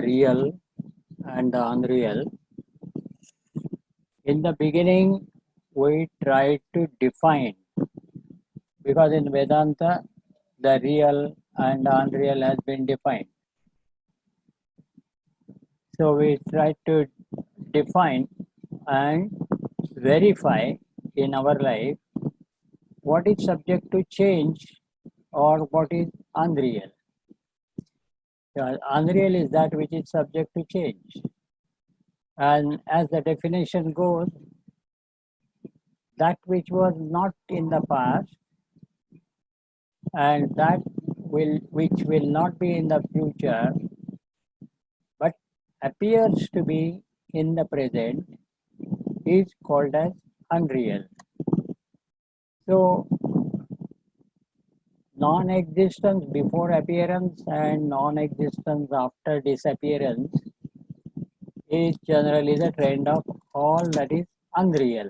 real and the unreal. In the beginning, we tried to define, because in Vedanta, the real and the unreal has been defined. So we tried to define and verify in our life what is subject to change or what is unreal. Unreal is that which is subject to change. And as the definition goes, that which was not in the past and that which will not be in the future but appears to be in the present is called as unreal. So non-existence before appearance and non-existence after disappearance is generally the trend of all that is unreal.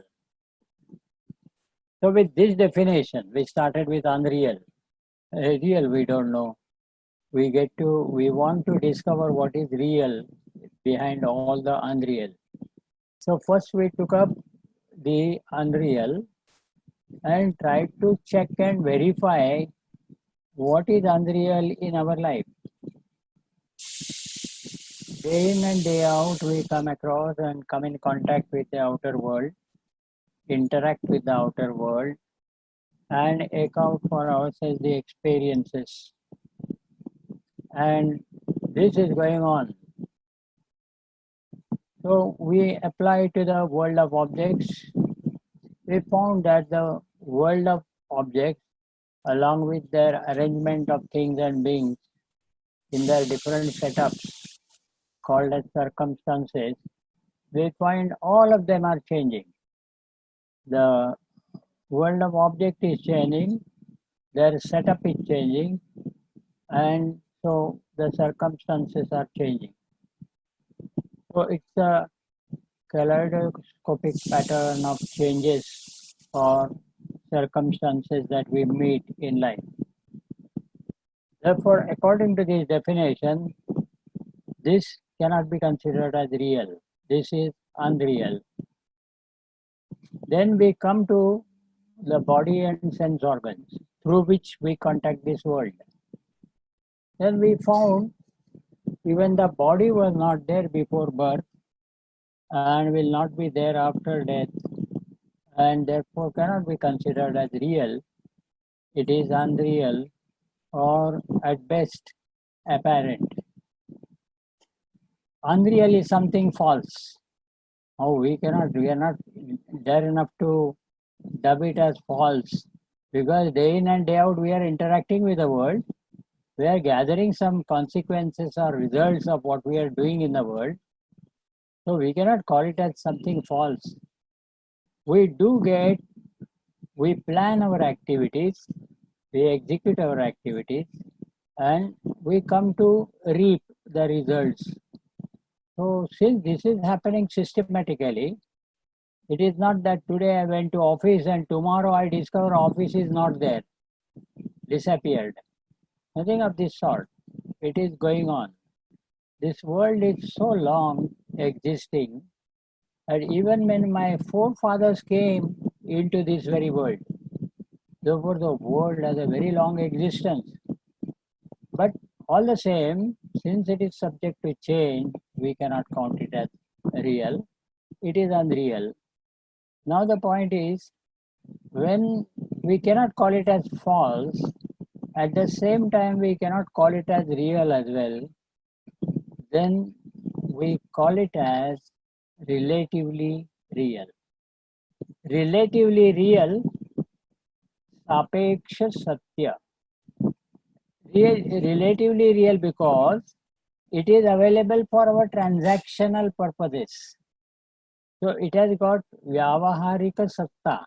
So with this definition, we started with unreal. Real we don't know. We want to discover what is real behind all the unreal. So first we took up the unreal and tried to check and verify what is unreal in our life. Day in and day out, we come across and come in contact with the outer world, interact with the outer world, and eke out for ourselves the experiences. And this is going on. So we apply to the world of objects. We found that the world of objects, along with their arrangement of things and beings in their different setups called as circumstances, we find all of them are changing. The world of object is changing, their setup is changing, and so the circumstances are changing. So it's a kaleidoscopic pattern of changes or circumstances that we meet in life. Therefore, according to this definition, this cannot be considered as real. This is unreal. Then we come to the body and sense organs through which we contact this world. Then we found even the body was not there before birth and will not be there after death, and therefore cannot be considered as real. It is unreal or at best apparent. Unreal is something false. Oh, we are not dare enough to dub it as false, because day in and day out we are interacting with the world. We are gathering some consequences or results of what we are doing in the world. So we cannot call it as something false. We plan our activities, we execute our activities, and we come to reap the results. So since this is happening systematically, it is not that today I went to office and tomorrow I discover office is not there, disappeared. Nothing of this sort. It is going on. This world is so long existing that even when my forefathers came into this very world, therefore the world has a very long existence. But all the same, since it is subject to change, we cannot count it as real. It is unreal. Now the point is, when we cannot call it as false, at the same time we cannot call it as real as well, then we call it as relatively real. Relatively real, sapeksha satya. Relatively real because it is available for our transactional purposes. So it has got vyavaharika satta.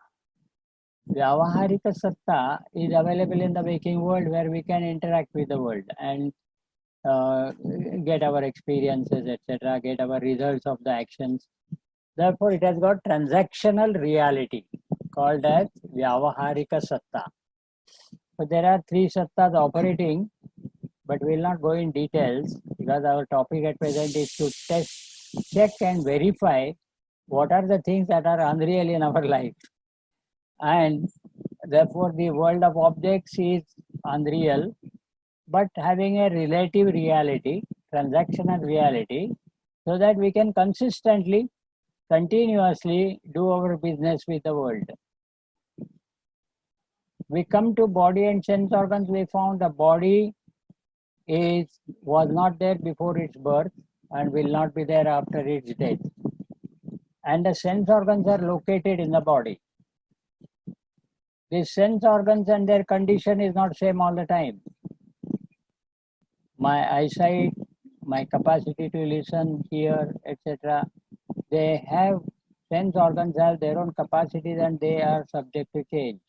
Vyavaharika satta is available in the waking world where we can interact with the world and get our experiences, etc., get our results of the actions. Therefore, it has got transactional reality called as vyavaharika satta. So there are three sattas operating but we will not go in details because our topic at present is to test, check and verify what are the things that are unreal in our life. And therefore the world of objects is unreal, but having a relative reality, transactional reality, so that we can consistently, continuously do our business with the world. We come to body and sense organs. We found the body was not there before its birth and will not be there after its death. And the sense organs are located in the body. These sense organs and their condition is not same all the time. My eyesight, my capacity to listen, hear, etc. They have, sense organs have their own capacities and they are subject to change.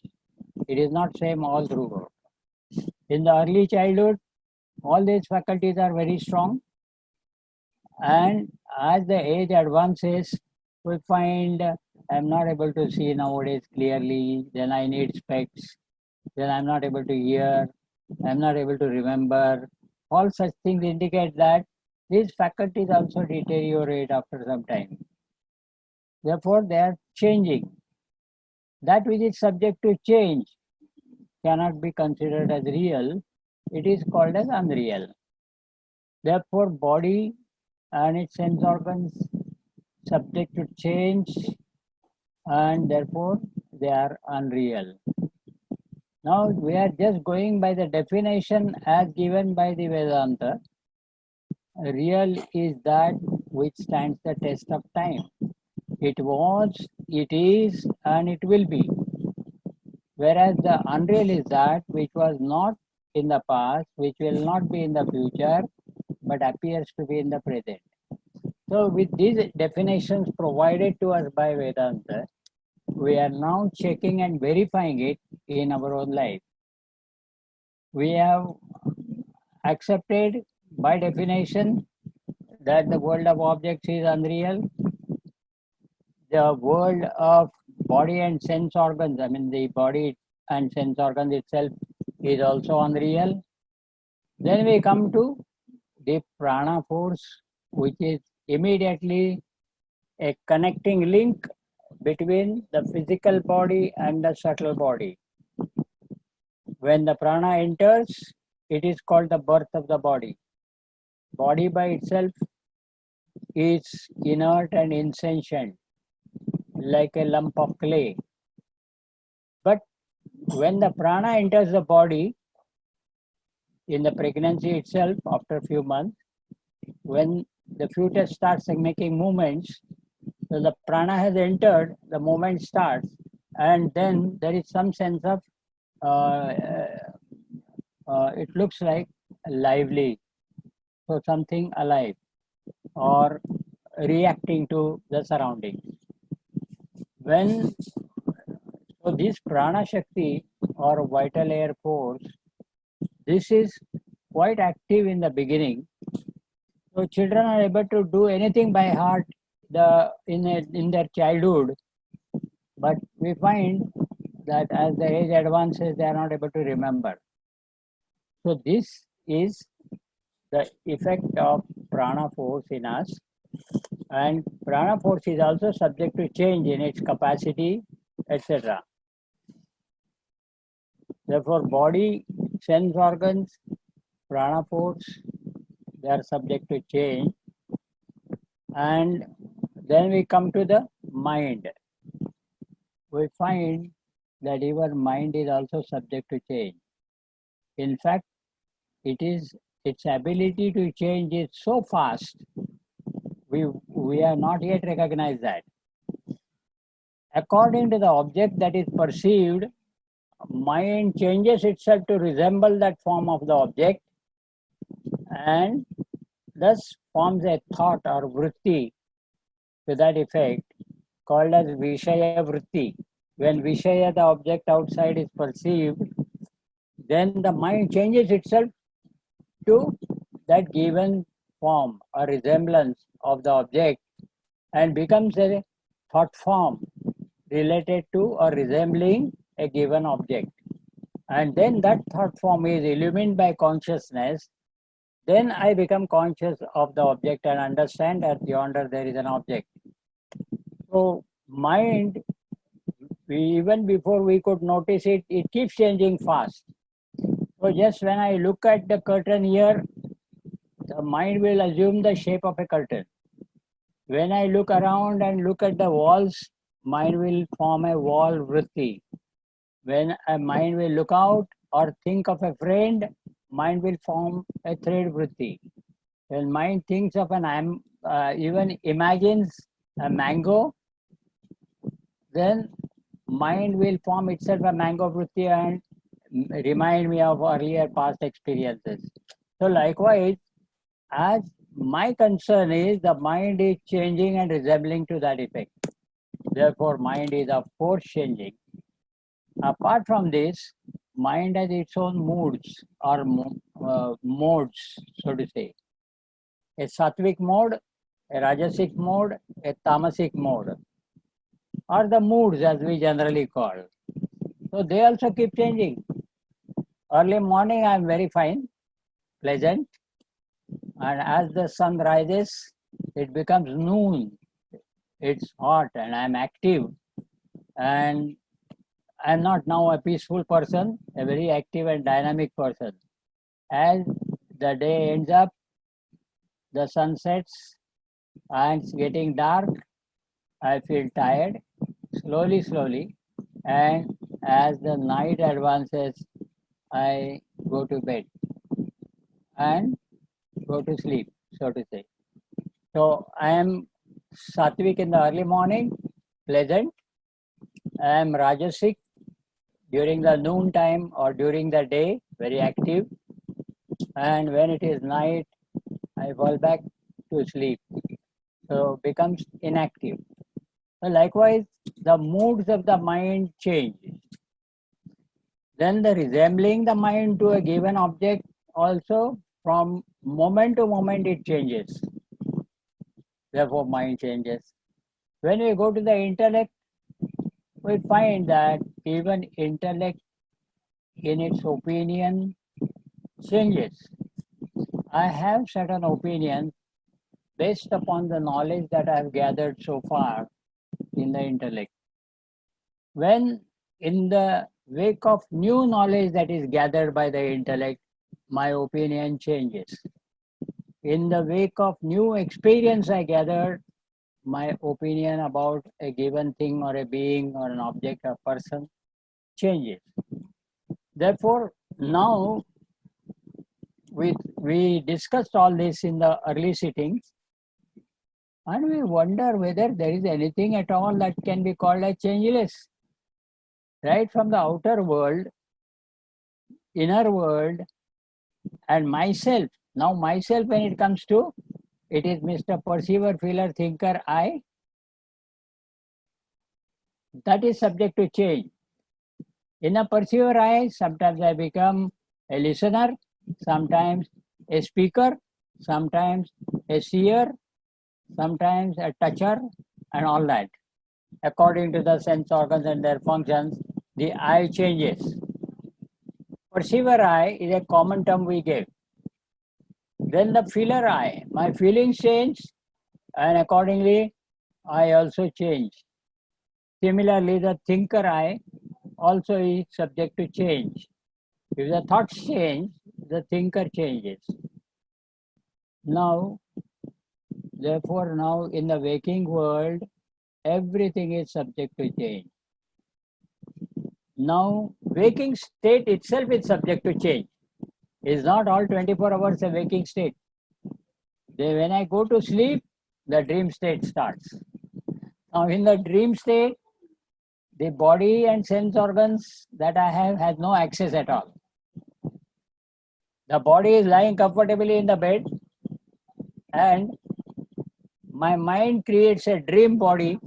It is not same all through. In the early childhood, all these faculties are very strong, and as the age advances, we find I'm not able to see nowadays clearly, then I need specs, then I'm not able to hear, I'm not able to remember. All such things indicate that these faculties also deteriorate after some time. Therefore, they are changing. That which is subject to change cannot be considered as real. It is called as unreal. Therefore, body and its sense organs subject to change, and therefore they are unreal. Now we are just going by the definition as given by the Vedanta. Real is that which stands the test of time. It was, it is, and it will be. Whereas the unreal is that which was not in the past, which will not be in the future, but appears to be in the present. So with these definitions provided to us by Vedanta, we are now checking and verifying it in our own life. We have accepted by definition that the world of objects is unreal. The world of body and sense organs, I mean the body and sense organs itself is also unreal. Then we come to the prana force, which is immediately a connecting link between the physical body and the subtle body. When the prana enters, it is called the birth of the body. Body by itself is inert and insentient, like a lump of clay. But when the prana enters the body, in the pregnancy itself, after a few months, when the fetus starts making movements, so the prana has entered, the movement starts, and then there is some sense of it looks like lively, so something alive or reacting to the surroundings. When so this prana shakti or vital air force, this is quite active in the beginning. So children are able to do anything by heart in their childhood, but we find that as the age advances, they are not able to remember. So this is the effect of prana force in us, and prana force is also subject to change in its capacity, etc. Therefore, body, sense organs, prana force, they are subject to change. And then we come to the mind. We find that even mind is also subject to change. In fact, its ability to change is so fast, we have not yet recognized that. According to the object that is perceived, mind changes itself to resemble that form of the object and thus forms a thought or vritti to that effect called as Vishaya vritti. When Vishaya, the object outside, is perceived, then the mind changes itself to that given form or resemblance of the object and becomes a thought form related to or resembling a given object. And then that thought form is illumined by consciousness Then I become conscious of the object and understand that yonder there is an object. So mind, even before we could notice it, it keeps changing fast. So just when I look at the curtain here, the mind will assume the shape of a curtain. When I look around and look at the walls, mind will form a wall vritti. When a mind will look out or think of a friend, mind will form a thread vritti. When mind thinks of even imagines a mango, then mind will form itself a mango vritti and remind me of earlier past experiences. So likewise, as my concern is the mind is changing and resembling to that effect. Therefore, mind is of course changing. Apart from this, mind has its own moods or modes, so to say. A sattvic mode, a rajasic mode, a tamasic mode, or the moods as we generally call. So they also keep changing. Early morning, I am very fine, pleasant, and as the sun rises, it becomes noon. It's hot, and I am active, and I am not now a peaceful person, a very active and dynamic person. As the day ends up, the sun sets, and it's getting dark, I feel tired, slowly, and as the night advances, I go to bed and go to sleep, so to say. So I am sattvic in the early morning, pleasant. I am rajasic during the noon time or during the day, very active. And when it is night, I fall back to sleep. So becomes inactive. So likewise, the moods of the mind change. Then the resembling the mind to a given object also from moment to moment it changes. Therefore, mind changes. When we go to the intellect, we find that even intellect in its opinion changes. I have certain opinions based upon the knowledge that I have gathered so far in the intellect. When in the wake of new knowledge that is gathered by the intellect, my opinion changes. In the wake of new experience I gathered, my opinion about a given thing or a being or an object or person changes. Therefore, now we discussed all this in the early sittings, and we wonder whether there is anything at all that can be called as changeless. Right from the outer world, inner world, and myself. Now, myself, when it comes to, it is Mr. Perceiver, Feeler, Thinker, I, that is subject to change. In a perceiver I, sometimes I become a listener, sometimes a speaker, sometimes a seer, sometimes a toucher, and all that. According to the sense organs and their functions, the I changes. Perceiver I is a common term we gave. Then the feeler I, my feelings change, and accordingly, I also change. Similarly, the thinker I also is subject to change. If the thoughts change, the thinker changes. Now, therefore, now in the waking world, everything is subject to change. Now, waking state itself is subject to change. It's not all 24 hours a waking state. When I go to sleep, the dream state starts. Now, in the dream state, the body and sense organs that I have has no access at all. The body is lying comfortably in the bed, and my mind creates a dream body,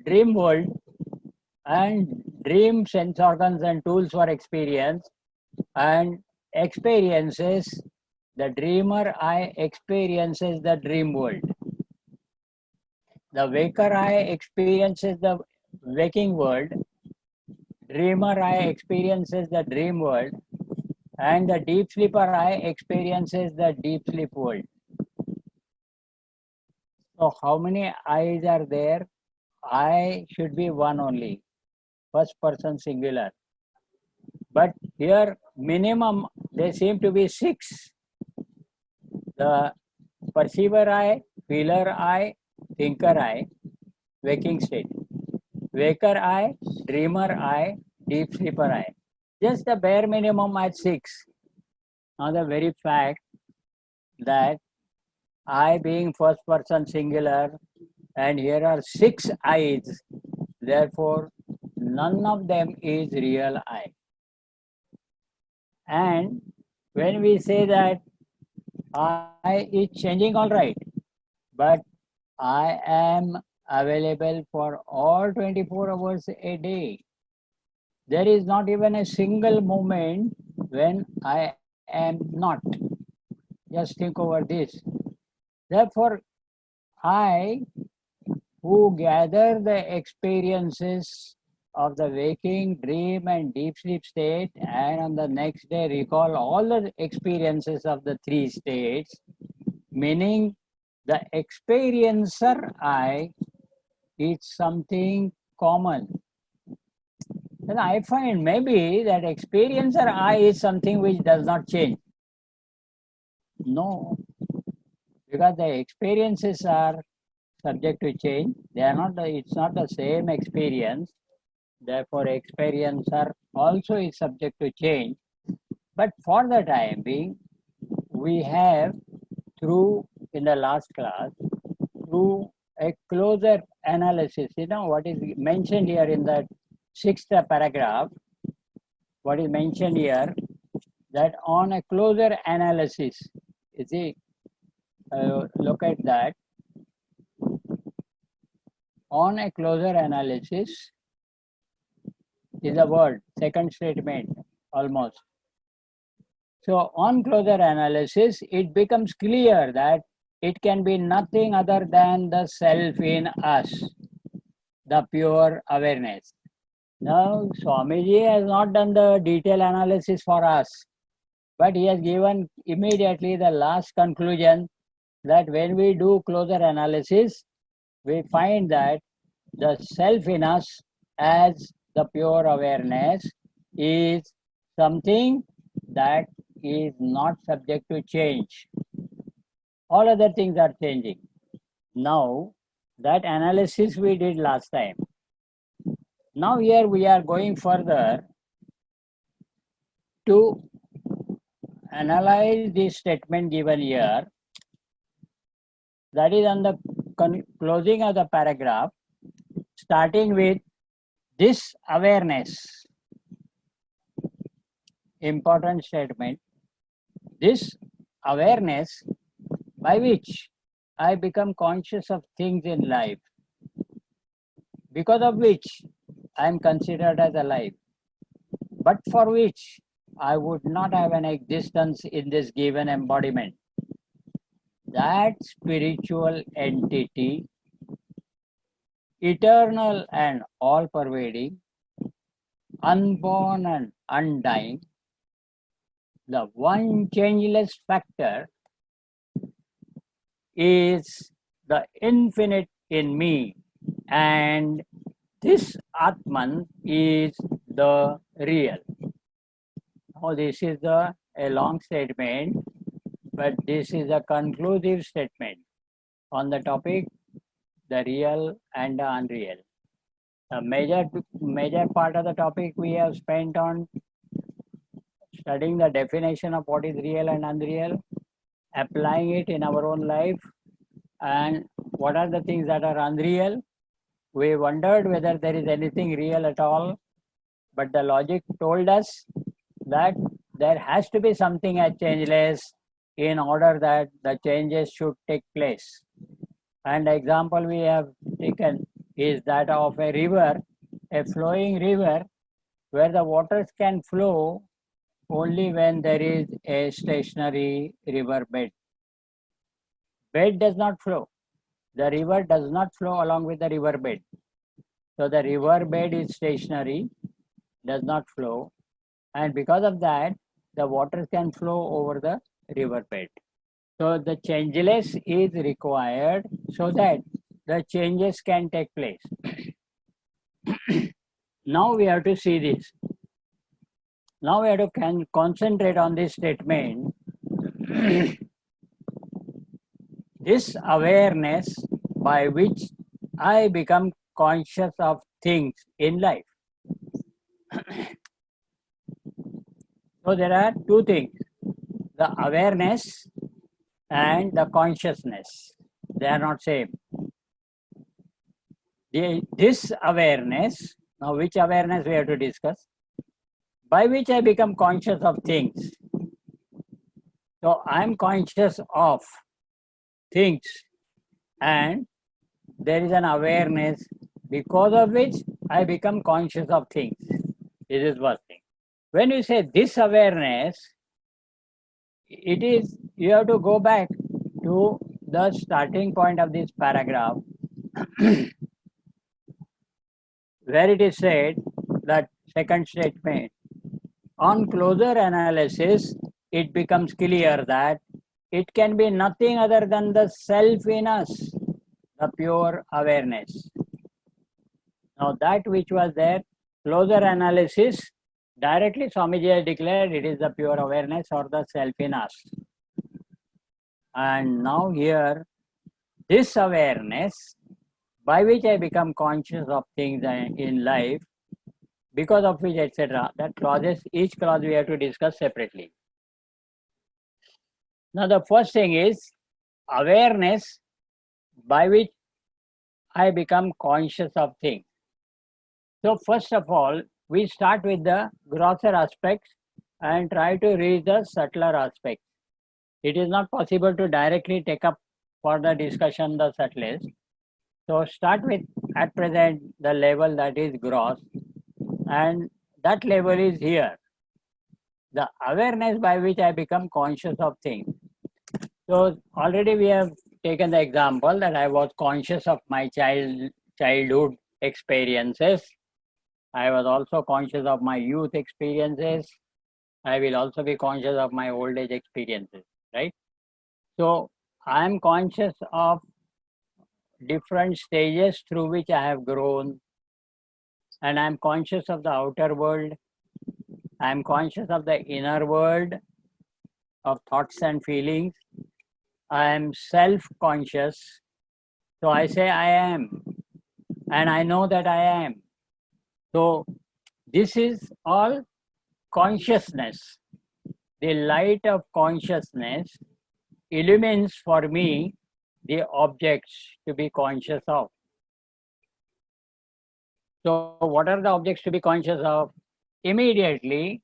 dream world, and dream sense organs and tools for experience, and experiences, the dreamer I experiences the dream world. The waker I experiences the waking world, dreamer I experiences the dream world, and the deep sleeper I experiences the deep sleep world. So how many I's are there? I should be one only, first person singular. But here minimum there seem to be six. The perceiver I, feeler I, thinker I, waking state. Waker I, dreamer I, deep sleeper I. Just the bare minimum at six. Now the very fact that I being first person singular and here are six I's, therefore none of them is real I. And when we say that I is changing all right, but I am available for all 24 hours a day. There is not even a single moment when I am not. Just think over this. Therefore, I who gather the experiences of the waking, dream, and deep sleep state, and on the next day recall all the experiences of the three states, meaning the experiencer I is something common. Then I find maybe that experiencer I is something which does not change. No, because the experiences are subject to change. They are not. It's not the same experience. Therefore, experiencer also is subject to change. But for the time being, we have through in the last class through a closer analysis. You know what is mentioned here in the sixth paragraph. What is mentioned here that on a closer analysis. You see, look at that. On a closer analysis is a word, second statement almost. So on closer analysis, it becomes clear that it can be nothing other than the self in us, the pure awareness. Now, Swamiji has not done the detailed analysis for us, but he has given immediately the last conclusion that when we do closer analysis, we find that the self in us as the pure awareness is something that is not subject to change. All other things are changing. Now, that analysis we did last time. Now here we are going further to analyze this statement given here. That is on the closing of the paragraph, starting with this awareness. Important statement. This awareness by which I become conscious of things in life, because of which I am considered as alive, but for which I would not have an existence in this given embodiment. That spiritual entity, eternal and all pervading, unborn and undying, the one changeless factor is the infinite in me, and this Atman is the real. Now, this is a long statement, but this is a conclusive statement on the topic the real and the unreal. A major part of the topic we have spent on studying the definition of what is real and unreal, applying it in our own life, and what are the things that are unreal. We wondered whether there is anything real at all, but the logic told us that there has to be something as changeless in order that the changes should take place. And the example we have taken is that of a river, a flowing river, where the waters can flow only when there is a stationary river bed. Bed does not flow. The river does not flow along with the river bed. So the river bed is stationary, does not flow. And because of that, the water can flow over the river bed. So the changeless is required so that the changes can take place. Now we have to see this. Now we have to concentrate on this statement. This awareness by which I become conscious of things in life. So there are two things, the awareness and the consciousness. They are not same. This awareness, now which awareness we have to discuss, by which I become conscious of things. So I am conscious of things and there is an awareness because of which I become conscious of things. This is one thing. When you say this awareness, it is, you have to go back to the starting point of this paragraph where it is said that second statement, on closer analysis, it becomes clear that it can be nothing other than the self in us, the pure awareness. Now that which was there, closer analysis, directly Swamiji has declared it is the pure awareness or the self in us. And now here, this awareness by which I become conscious of things in life, because of which, etc. That clauses, each clause we have to discuss separately. Now the first thing is awareness by which I become conscious of things. So first of all, we start with the grosser aspects and try to reach the subtler aspects. It is not possible to directly take up for the discussion the subtlest. So start with at present the level that is gross, and that level is here. The awareness by which I become conscious of things. So already we have taken the example that I was conscious of my childhood experiences. I was also conscious of my youth experiences. I will also be conscious of my old age experiences, right? So I am conscious of different stages through which I have grown, and I am conscious of the outer world. I am conscious of the inner world of thoughts and feelings. I am self-conscious. So I say I am, and I know that I am. So this is all consciousness. The light of consciousness illumines for me the objects to be conscious of. So what are the objects to be conscious of? Immediately,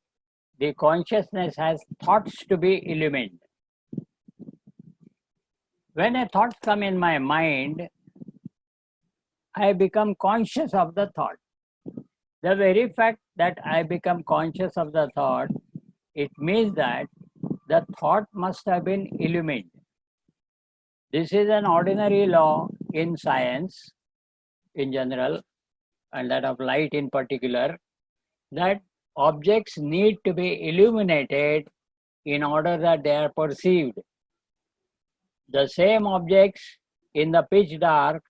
the consciousness has thoughts to be illumined. When a thought comes in my mind, I become conscious of the thought. The very fact that I become conscious of the thought, it means that the thought must have been illumined. This is an ordinary law in science in general, and that of light in particular, that objects need to be illuminated in order that they are perceived. The same objects in the pitch dark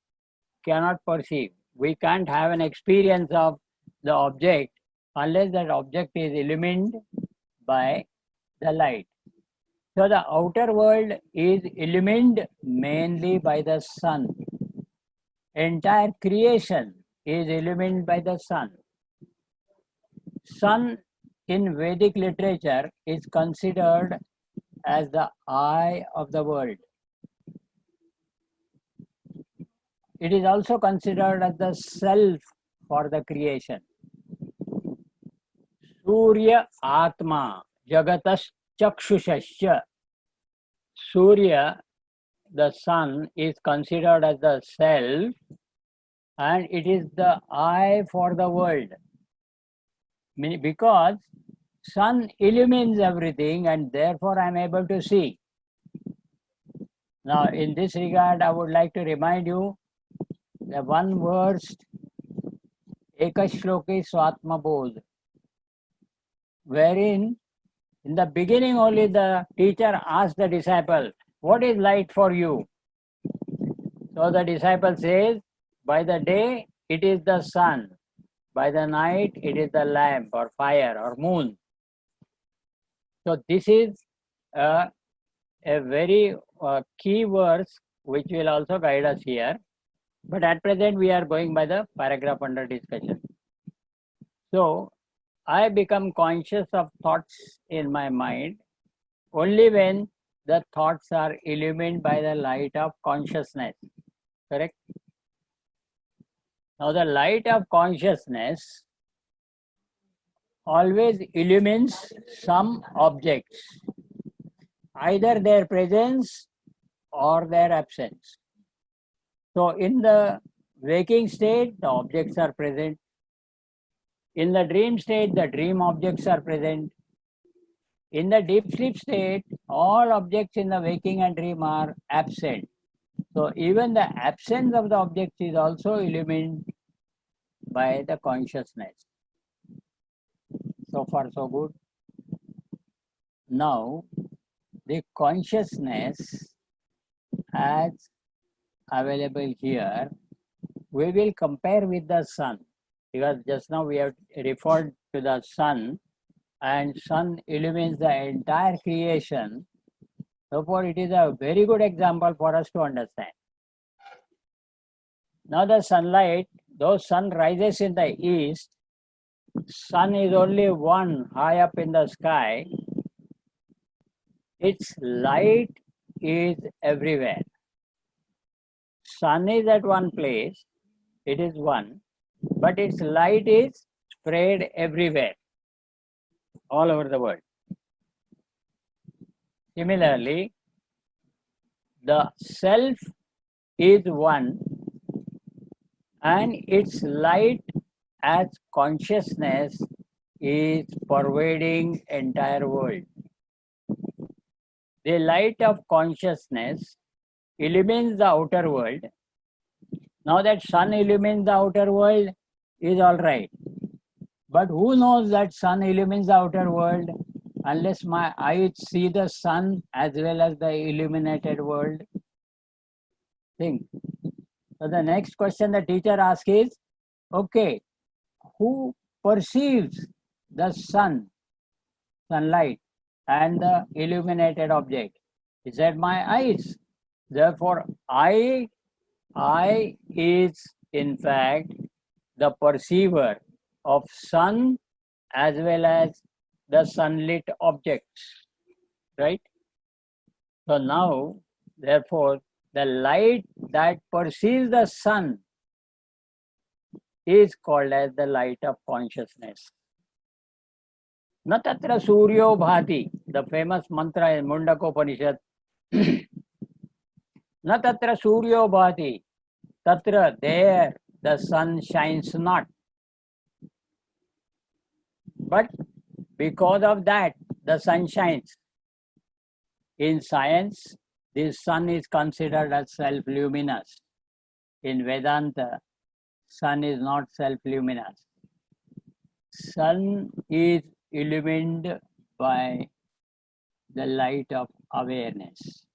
cannot perceive. We can't have an experience of the object unless that object is illumined by the light. So the outer world is illumined mainly by the sun. Entire creation is illumined by the sun. Sun in Vedic literature is considered as the eye of the world. It is also considered as the self for the creation. Surya Atma Jagatas Chakshushasya. Surya, the sun, is considered as the self, and it is the eye for the world. Because sun illumines everything, and therefore I am able to see. Now, in this regard, I would like to remind you the one verse, Ekashloki Swatma Bodh, wherein In the beginning only the teacher asked the disciple, what is light for you? So the disciple says, by the day it is the sun, by the night it is the lamp or fire or moon. So this is a very key verse which will also guide us here. But at present we are going by the paragraph under discussion. So I become conscious of thoughts in my mind only when the thoughts are illumined by the light of consciousness. Correct? Now the light of consciousness always illumines some objects, either their presence or their absence. So in the waking state, the objects are present. In the dream state, the dream objects are present. In the deep sleep state, all objects in the waking and dream are absent. So even the absence of the objects is also illumined by the consciousness. So far, so good. Now, the consciousness as available here, we will compare with the sun, because just now we have referred to the sun, and sun illumines the entire creation. Therefore, it is a very good example for us to understand. Now the sunlight, though sun rises in the east, sun is only one high up in the sky. Its light is everywhere. Sun is at one place, it is one, but its light is spread everywhere, all over the world. Similarly, the self is one and its light as consciousness is pervading entire world. The light of consciousness illumines the outer world. Now that sun illumines the outer world is all right. But who knows that sun illumines the outer world unless my eyes see the sun as well as the illuminated world? Think. So the next question the teacher asks is, okay, who perceives the sunlight and the illuminated object? He said, my eyes. Therefore, I is in fact the perceiver of sun as well as the sunlit objects, right? So now, therefore, the light that perceives the sun is called as the light of consciousness. Na tatra suryo bhati, the famous mantra in Mundaka Upanishad. Na tatra suryo bhati, tatra, there the sun shines not. But because of that, the sun shines. In science, this sun is considered as self-luminous. In Vedanta, sun is not self-luminous. Sun is illumined by the light of awareness.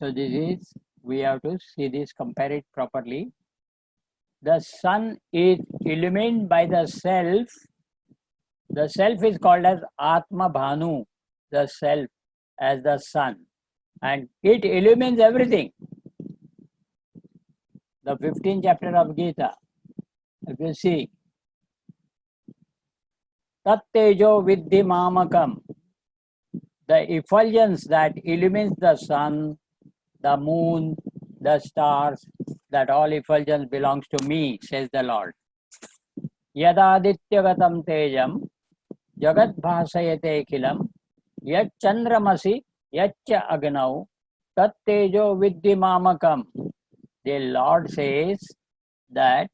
So this is, we have to see this, compare it properly. The sun is illumined by the self. The self is called as Atma Bhanu, the self as the sun, and it illumines everything. The 15th chapter of Gita, if you see, Tat Tejo Viddhi Mamakam, the effulgence that illumines the sun, the moon, the stars, that all effulgence belongs to me, says the Lord. Yadadityagatam tejam jagat bhasayate khilam yat chandramasi yaccha agnau tat tejo viddhi mamakam. The Lord says that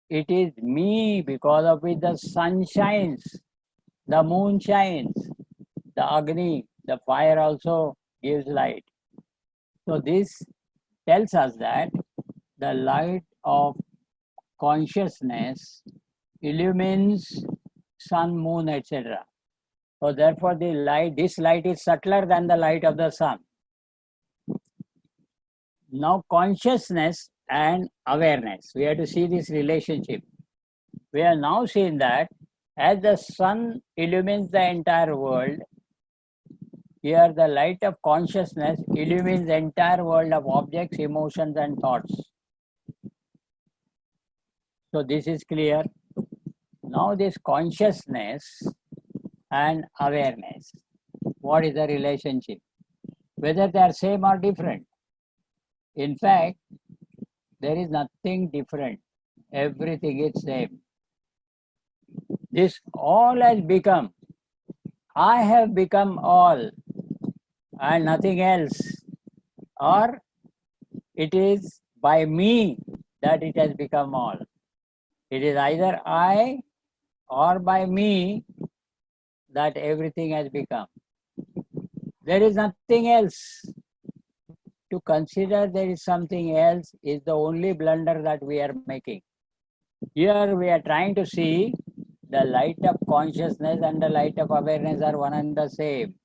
it is me because of which the sun shines, the moon shines, the Agni, the fire also gives light. So this tells us that the light of consciousness illumines sun, moon, etc. So therefore this light is subtler than the light of the sun. Now consciousness and awareness, we have to see this relationship. We have now seen that as the sun illumines the entire world, here the light of consciousness illumines the entire world of objects, emotions and thoughts. So this is clear. Now this consciousness and awareness, what is the relationship? Whether they are same or different. In fact, there is nothing different. Everything is same. This all has become, I have become all and nothing else. Or it is by me that it has become all. It is either I or by me that everything has become. There is nothing else. To consider there is something else is the only blunder that we are making. Here we are trying to see the light of consciousness and the light of awareness are one and the same.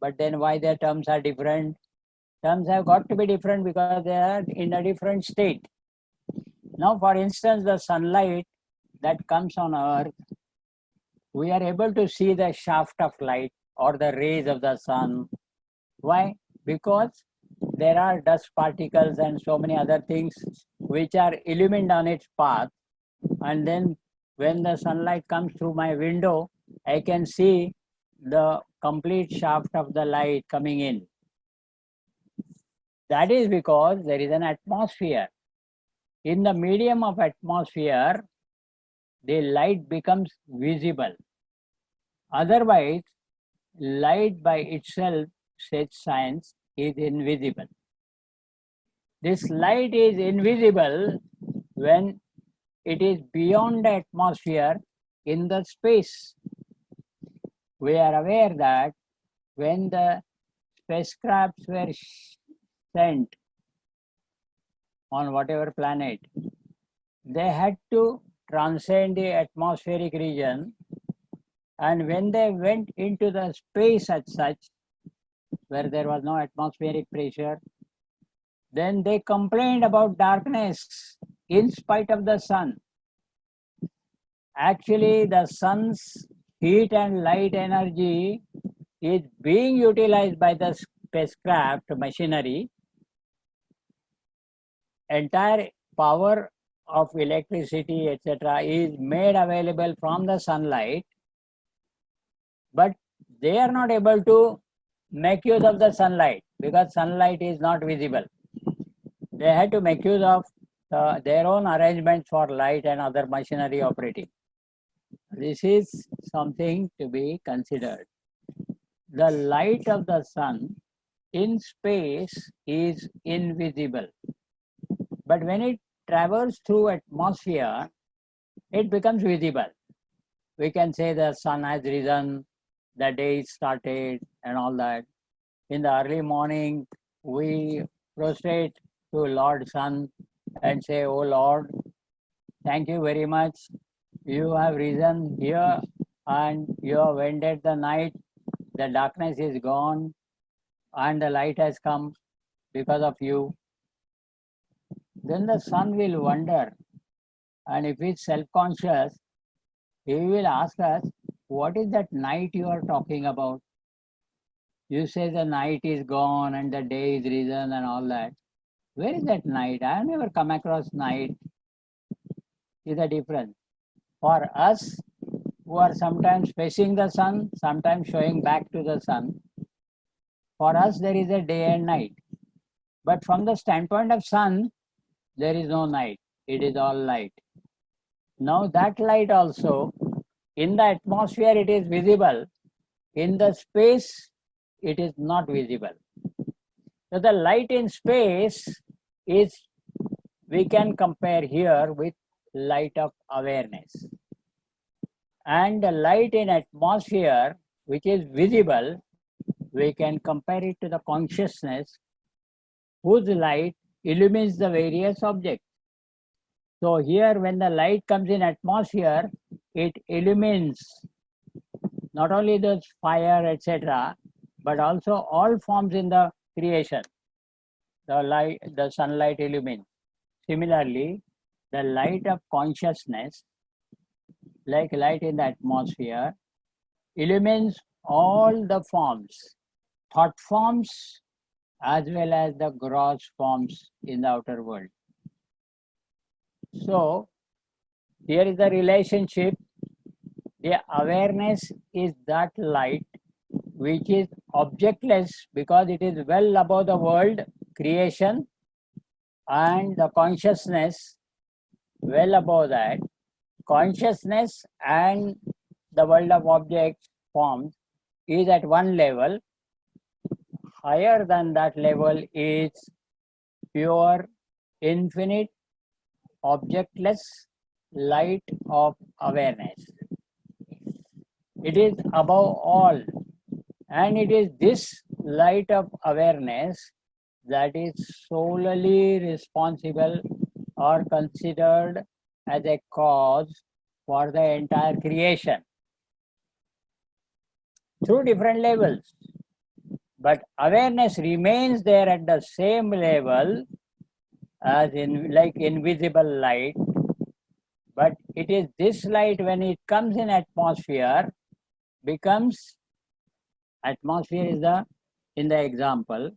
But then why their terms are different? Terms have got to be different because they are in a different state. Now, for instance, the sunlight that comes on earth, we are able to see the shaft of light or the rays of the sun. Why? Because there are dust particles and so many other things which are illumined on its path, and then when the sunlight comes through my window, I can see the complete shaft of the light coming in. That is because there is an atmosphere. In the medium of atmosphere, the light becomes visible. Otherwise, light by itself, says science, is invisible. This light is invisible when it is beyond the atmosphere in the space. We are aware that when the spacecrafts were sent on whatever planet, they had to transcend the atmospheric region, and when they went into the space as such, where there was no atmospheric pressure, then they complained about darkness in spite of the sun. Actually, the sun's heat and light energy is being utilized by the spacecraft machinery. Entire power of electricity, etc., is made available from the sunlight, but they are not able to make use of the sunlight because sunlight is not visible. They had to make use of their own arrangements for light and other machinery operating. This is something to be considered. The light of the sun in space is invisible, but when it travels through atmosphere, it becomes visible. We can say the sun has risen, the day is started and all that. In the early morning, we prostrate to Lord Sun and say, "Oh Lord, thank you very much. You have risen here and you have ended the night. The darkness is gone and the light has come because of you." Then the sun will wonder, and if he's self-conscious, he will ask us, "What is that night you are talking about? You say the night is gone and the day is risen and all that. Where is that night? I have never come across night." Is the difference. For us who are sometimes facing the sun, sometimes showing back to the sun, for us there is a day and night. But from the standpoint of sun, there is no night. It is all light. Now that light also, in the atmosphere it is visible. In the space, it is not visible. So the light in space is, we can compare here with light of awareness. And the light in atmosphere, which is visible, we can compare it to the consciousness whose light illumines the various objects. So here when the light comes in atmosphere, it illumines not only the fire, etc., but also all forms in the creation. The light, the sunlight illumines. Similarly, the light of consciousness, like light in the atmosphere, illumines all the forms, thought forms, as well as the gross forms in the outer world. So, here is the relationship. The awareness is that light which is objectless because it is well above the world creation, and the consciousness well above that. Consciousness and the world of objects forms is at one level. Higher than that level is pure, infinite, objectless light of awareness. It is above all, and it is this light of awareness that is solely responsible or considered as a cause for the entire creation through different levels. But awareness remains there at the same level as in like invisible light. But it is this light, when it comes in atmosphere, becomes, atmosphere is the in the example.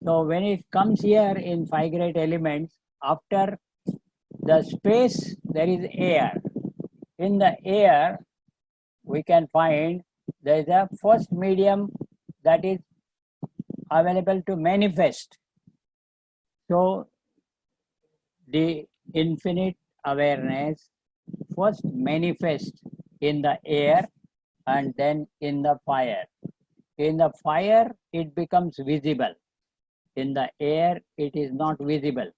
So when it comes here in five great elements, after the space there is air. In the air we can find there is a first medium that is available to manifest. So the infinite awareness first manifests in the air and then in the fire. In the fire it becomes visible. In the air it is not visible.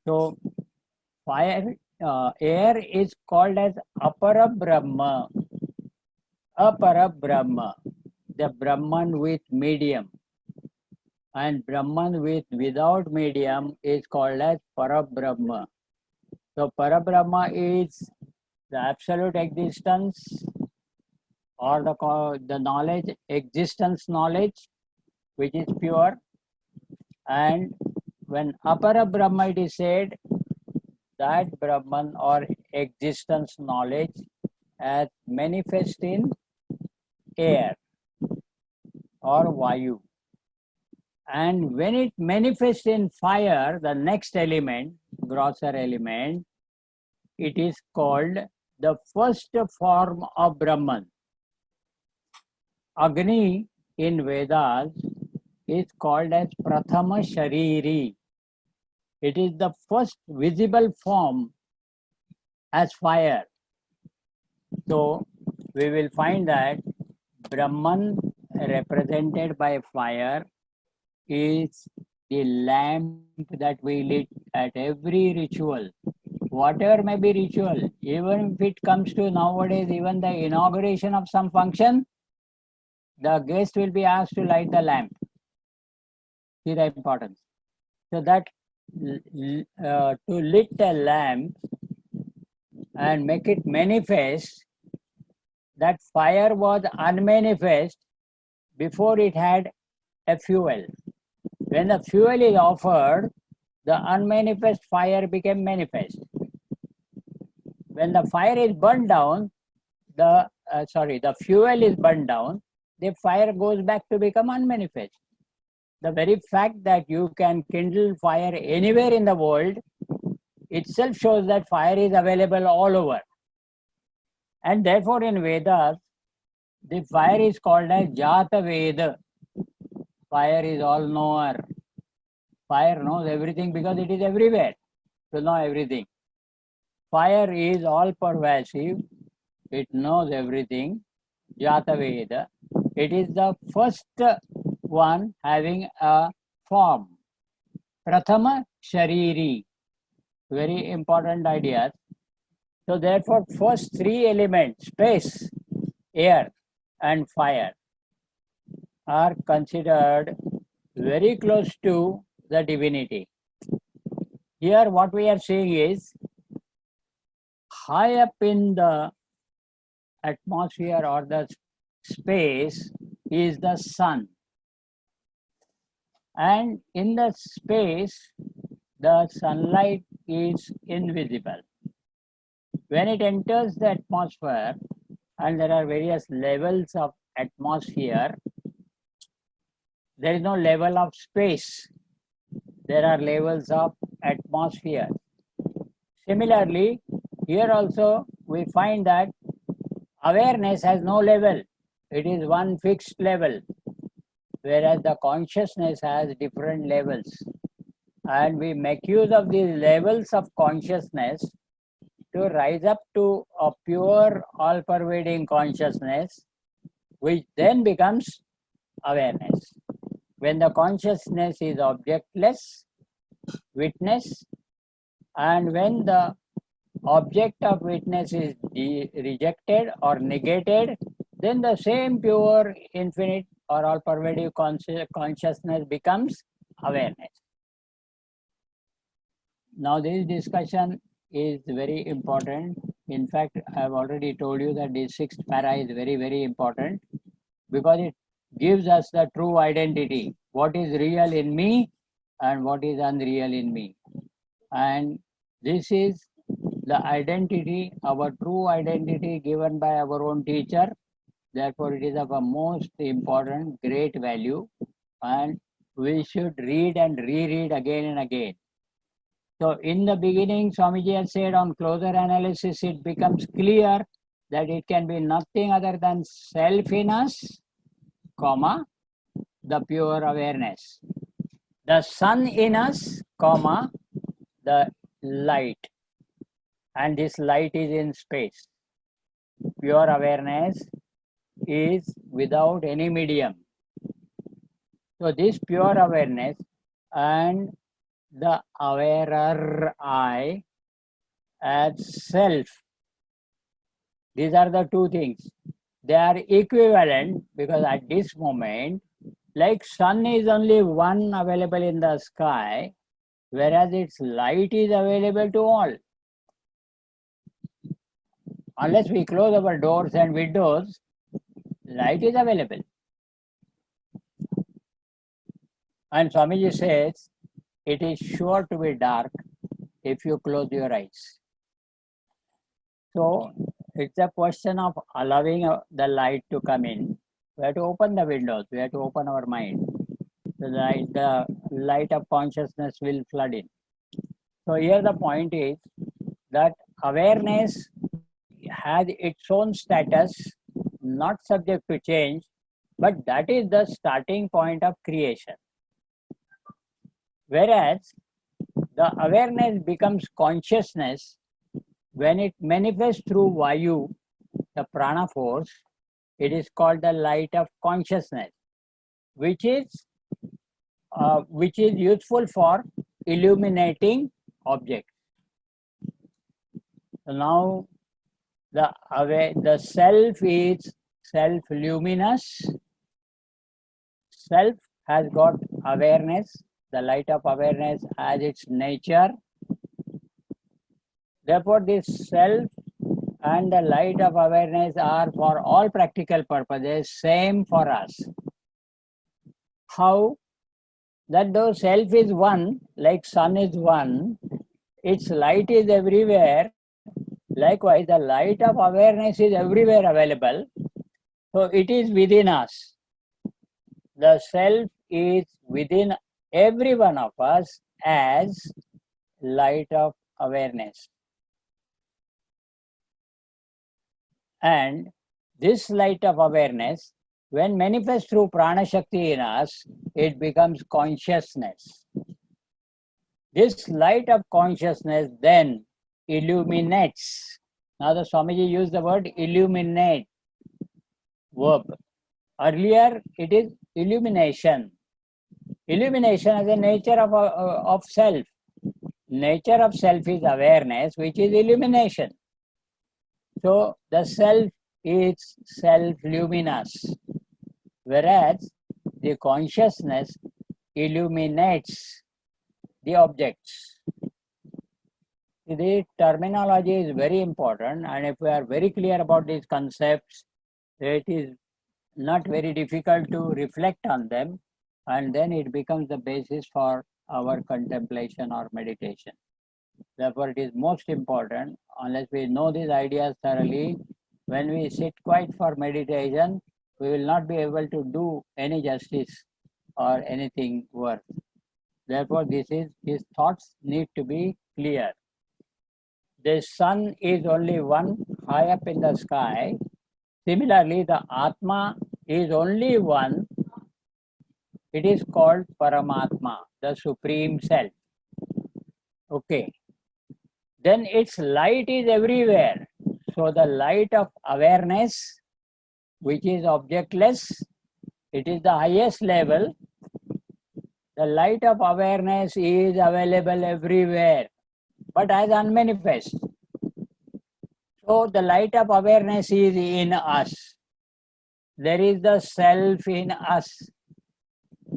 So fire, air is called as Apara Brahma. Apara Brahma, the Brahman with medium. And Brahman without medium is called as Parabrahma. So Parabrahma is the absolute existence, or the knowledge, existence knowledge, which is pure. And when Apara Brahma it is said, that Brahman or existence knowledge as manifest in air or Vayu. And when it manifests in fire, the next element, grosser element, it is called the first form of Brahman. Agni in Vedas is called as Prathama Shariri. It is the first visible form as fire. So we will find that Brahman represented by fire is the lamp that we lit at every ritual. Whatever may be ritual, even if it comes to nowadays, even the inauguration of some function, the guest will be asked to light the lamp. See the importance. So that to lit a lamp and make it manifest, that fire was unmanifest before it had a fuel. When the fuel is offered, the unmanifest fire became manifest. When the fire is burned down, the fuel is burned down, the fire goes back to become unmanifest. The very fact that you can kindle fire anywhere in the world itself shows that fire is available all over. And therefore in Vedas, the fire is called as Jata Veda. Fire is all knower. Fire knows everything because it is everywhere to know everything. Fire is all pervasive. It knows everything. Jata Veda. It is the first one having a form. Prathama Shariri. Very important ideas. So therefore, first three elements, space, air, and fire, are considered very close to the divinity. Here what we are seeing is, high up in the atmosphere or the space is the sun. And in the space, the sunlight is invisible. When it enters the atmosphere, and there are various levels of atmosphere, there is no level of space. There are levels of atmosphere. Similarly, here also we find that awareness has no level. It is one fixed level, whereas the consciousness has different levels. And we make use of these levels of consciousness to rise up to a pure, all-pervading consciousness, which then becomes awareness. When the consciousness is objectless, witness, and when the object of witness is rejected or negated, then the same pure, infinite, or all-pervading consciousness becomes awareness. Now, this discussion is very important. In fact, I have already told you that the sixth para is very, very important because it gives us the true identity. What is real in me and what is unreal in me. And this is the identity, our true identity given by our own teacher. Therefore, it is of a most important, great value. And we should read and reread again and again. So in the beginning, Swamiji has said on closer analysis, it becomes clear that it can be nothing other than self in us, comma, the pure awareness. The sun in us, comma, the light. And this light is in space. Pure awareness is without any medium. So this pure awareness and the awarer I as self. These are the two things. They are equivalent because at this moment, like sun is only one available in the sky, whereas its light is available to all. Unless we close our doors and windows, light is available. And Swamiji says, it is sure to be dark if you close your eyes. So it's a question of allowing the light to come in. We have to open the windows, we have to open our mind. The light of consciousness will flood in. So here the point is that awareness has its own status, not subject to change, but that is the starting point of creation. Whereas the awareness becomes consciousness when it manifests through Vayu, the prana force. It is called the light of consciousness, which is useful for illuminating objects. So now the self is self-luminous. Self has got awareness. The light of awareness has its nature. Therefore, this self and the light of awareness are for all practical purposes same for us. How? That though self is one, like sun is one, its light is everywhere. Likewise, the light of awareness is everywhere available. So it is within us. The self is within every one of us as light of awareness. And this light of awareness, when manifest through prana shakti in us, it becomes consciousness. This light of consciousness then illuminates. Now the Swamiji used the word illuminate verb. Earlier it is illumination. Illumination is the nature of self. Nature of self is awareness, which is illumination. So the self is self-luminous, whereas the consciousness illuminates the objects. the terminology is very important, and if we are very clear about these concepts, it is not very difficult to reflect on them, and then it becomes the basis for our contemplation or meditation. Therefore, it is most important, unless we know these ideas thoroughly, when we sit quiet for meditation, we will not be able to do any justice or anything worth. Therefore, these thoughts need to be clear. The sun is only one high up in the sky. Similarly, the Atma is only one. It is called Paramatma, the Supreme Self. Okay. Then its light is everywhere. So the light of awareness, which is objectless, it is the highest level. The light of awareness is available everywhere, but as unmanifest. So the light of awareness is in us. There is the self in us.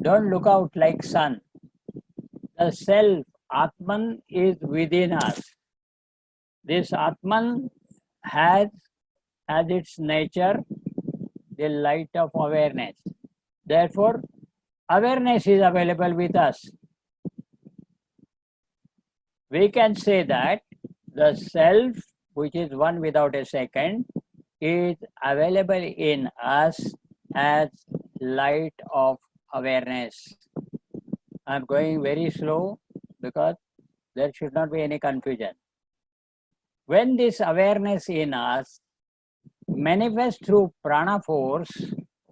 Don't look out like sun. The self, Atman, is within us. This Atman has as its nature the light of awareness. Therefore, awareness is available with us. We can say that the self, which is one without a second, is available in us as light of awareness. I'm going very slow because there should not be any confusion. When this awareness in us manifests through prana force,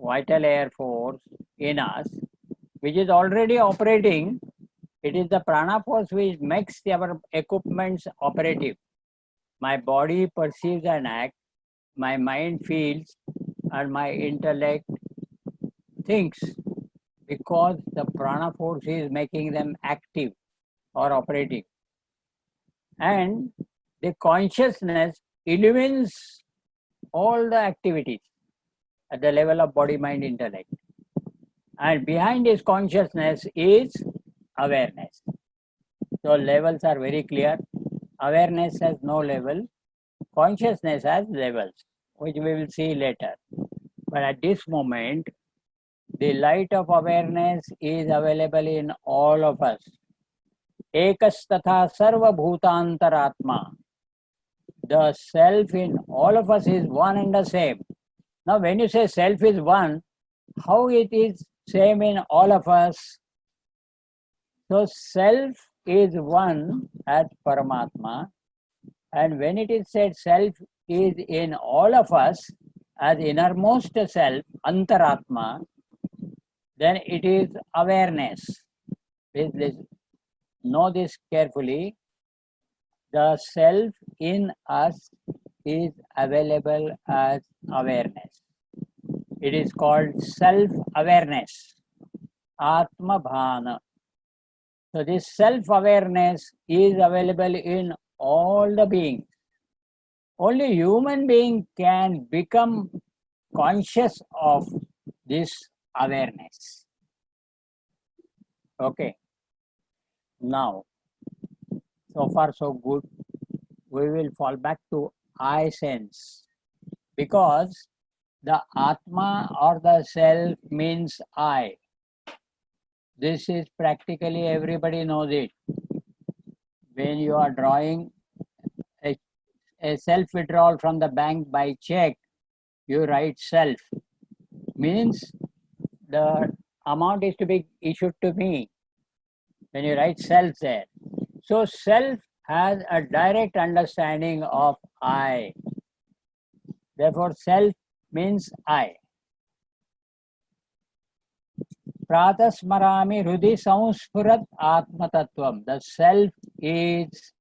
vital air force in us, which is already operating, it is the prana force which makes our equipments operative. My body perceives an act, my mind feels, and my intellect thinks, because the prana force is making them active or operative. And the consciousness illumines all the activities at the level of body, mind, intellect. And behind this consciousness is awareness. So levels are very clear. Awareness has no level. Consciousness has levels, which we will see later. But at this moment, the light of awareness is available in all of us. Ekastatha sarva bhutantaratma. The self in all of us is one and the same. Now, when you say self is one, how it is same in all of us? So, self is one as Paramatma, and when it is said self is in all of us as innermost self, Antaratma, then it is awareness. Please know this carefully. The self in us is available as awareness. It is called self-awareness, Atma Bhana. So this self-awareness is available in all the beings. Only human being can become conscious of this awareness. Okay. Now, so far so good. We will fall back to I sense, because the Atma or the self means I. This is practically everybody knows it. When you are drawing a self withdrawal from the bank by check, you write self. Means the amount is to be issued to me. When you write self there. So self has a direct understanding of I. Therefore, self means I. Pratasmarami Hrudi Samspurat Atma Tattvam. The self is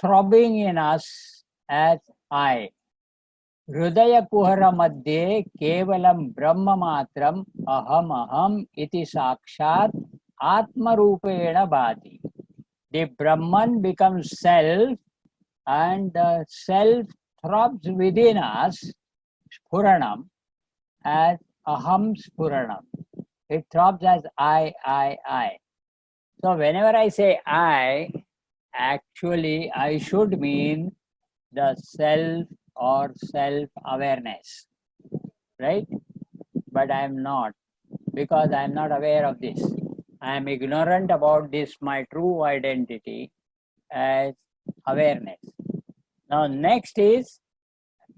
throbbing in us as I. Hrudaya Kuhara Madhye Kevalam Brahma Matram Aham Aham Iti Sakshat Atma Rupena Bhati. The Brahman becomes self, and the self throbs within us, Spuranam, as Aham Spuranam. It throbs as I. So whenever I say I, Actually, I should mean the self or self-awareness, right? But I am not, because I am not aware of this. I am ignorant about this, my true identity as awareness. Now, next is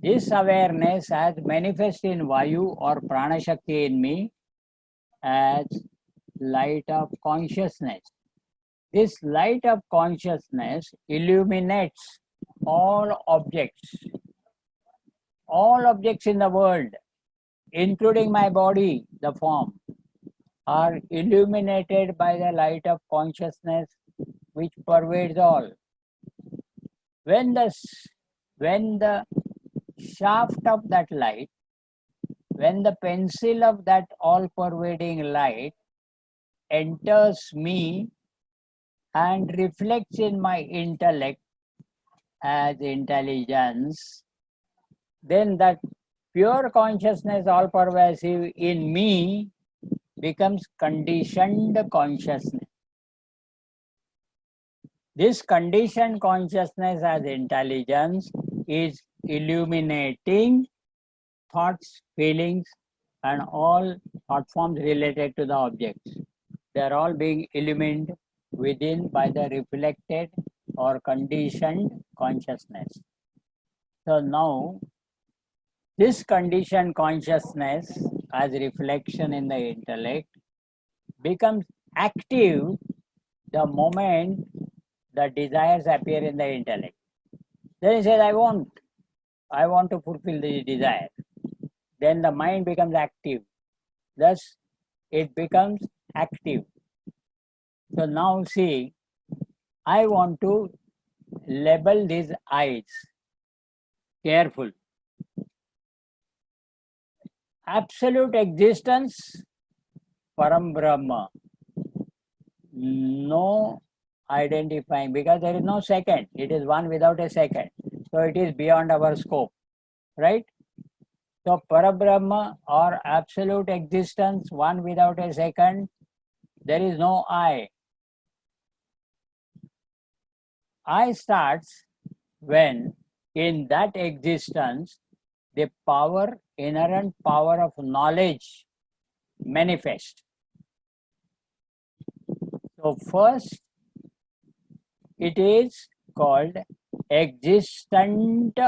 this awareness as manifest in Vayu or Prana Shakti in me as light of consciousness. This light of consciousness illuminates all objects in the world, including my body, the form, are illuminated by the light of consciousness which pervades all. When the shaft of that light, when the pencil of that all-pervading light enters me and reflects in my intellect as intelligence, then that pure consciousness, all-pervasive in me, becomes conditioned consciousness. This conditioned consciousness as intelligence is illuminating thoughts, feelings, and all thought forms related to the objects. They are all being illumined within by the reflected or conditioned consciousness. So now, this conditioned consciousness as reflection in the intellect becomes active the moment the desires appear in the intellect. Then he says, I want to fulfill the desire. Then the mind becomes active. Thus, it becomes active. So now see, I want to label these eyes. Careful. Absolute existence, Param Brahma. No identifying, because there is no second. It is one without a second. So it is beyond our scope, right? So Parabrahma or absolute existence, one without a second, there is no I. I starts when in that existence the power, inherent power of knowledge manifests. So first it is called existent,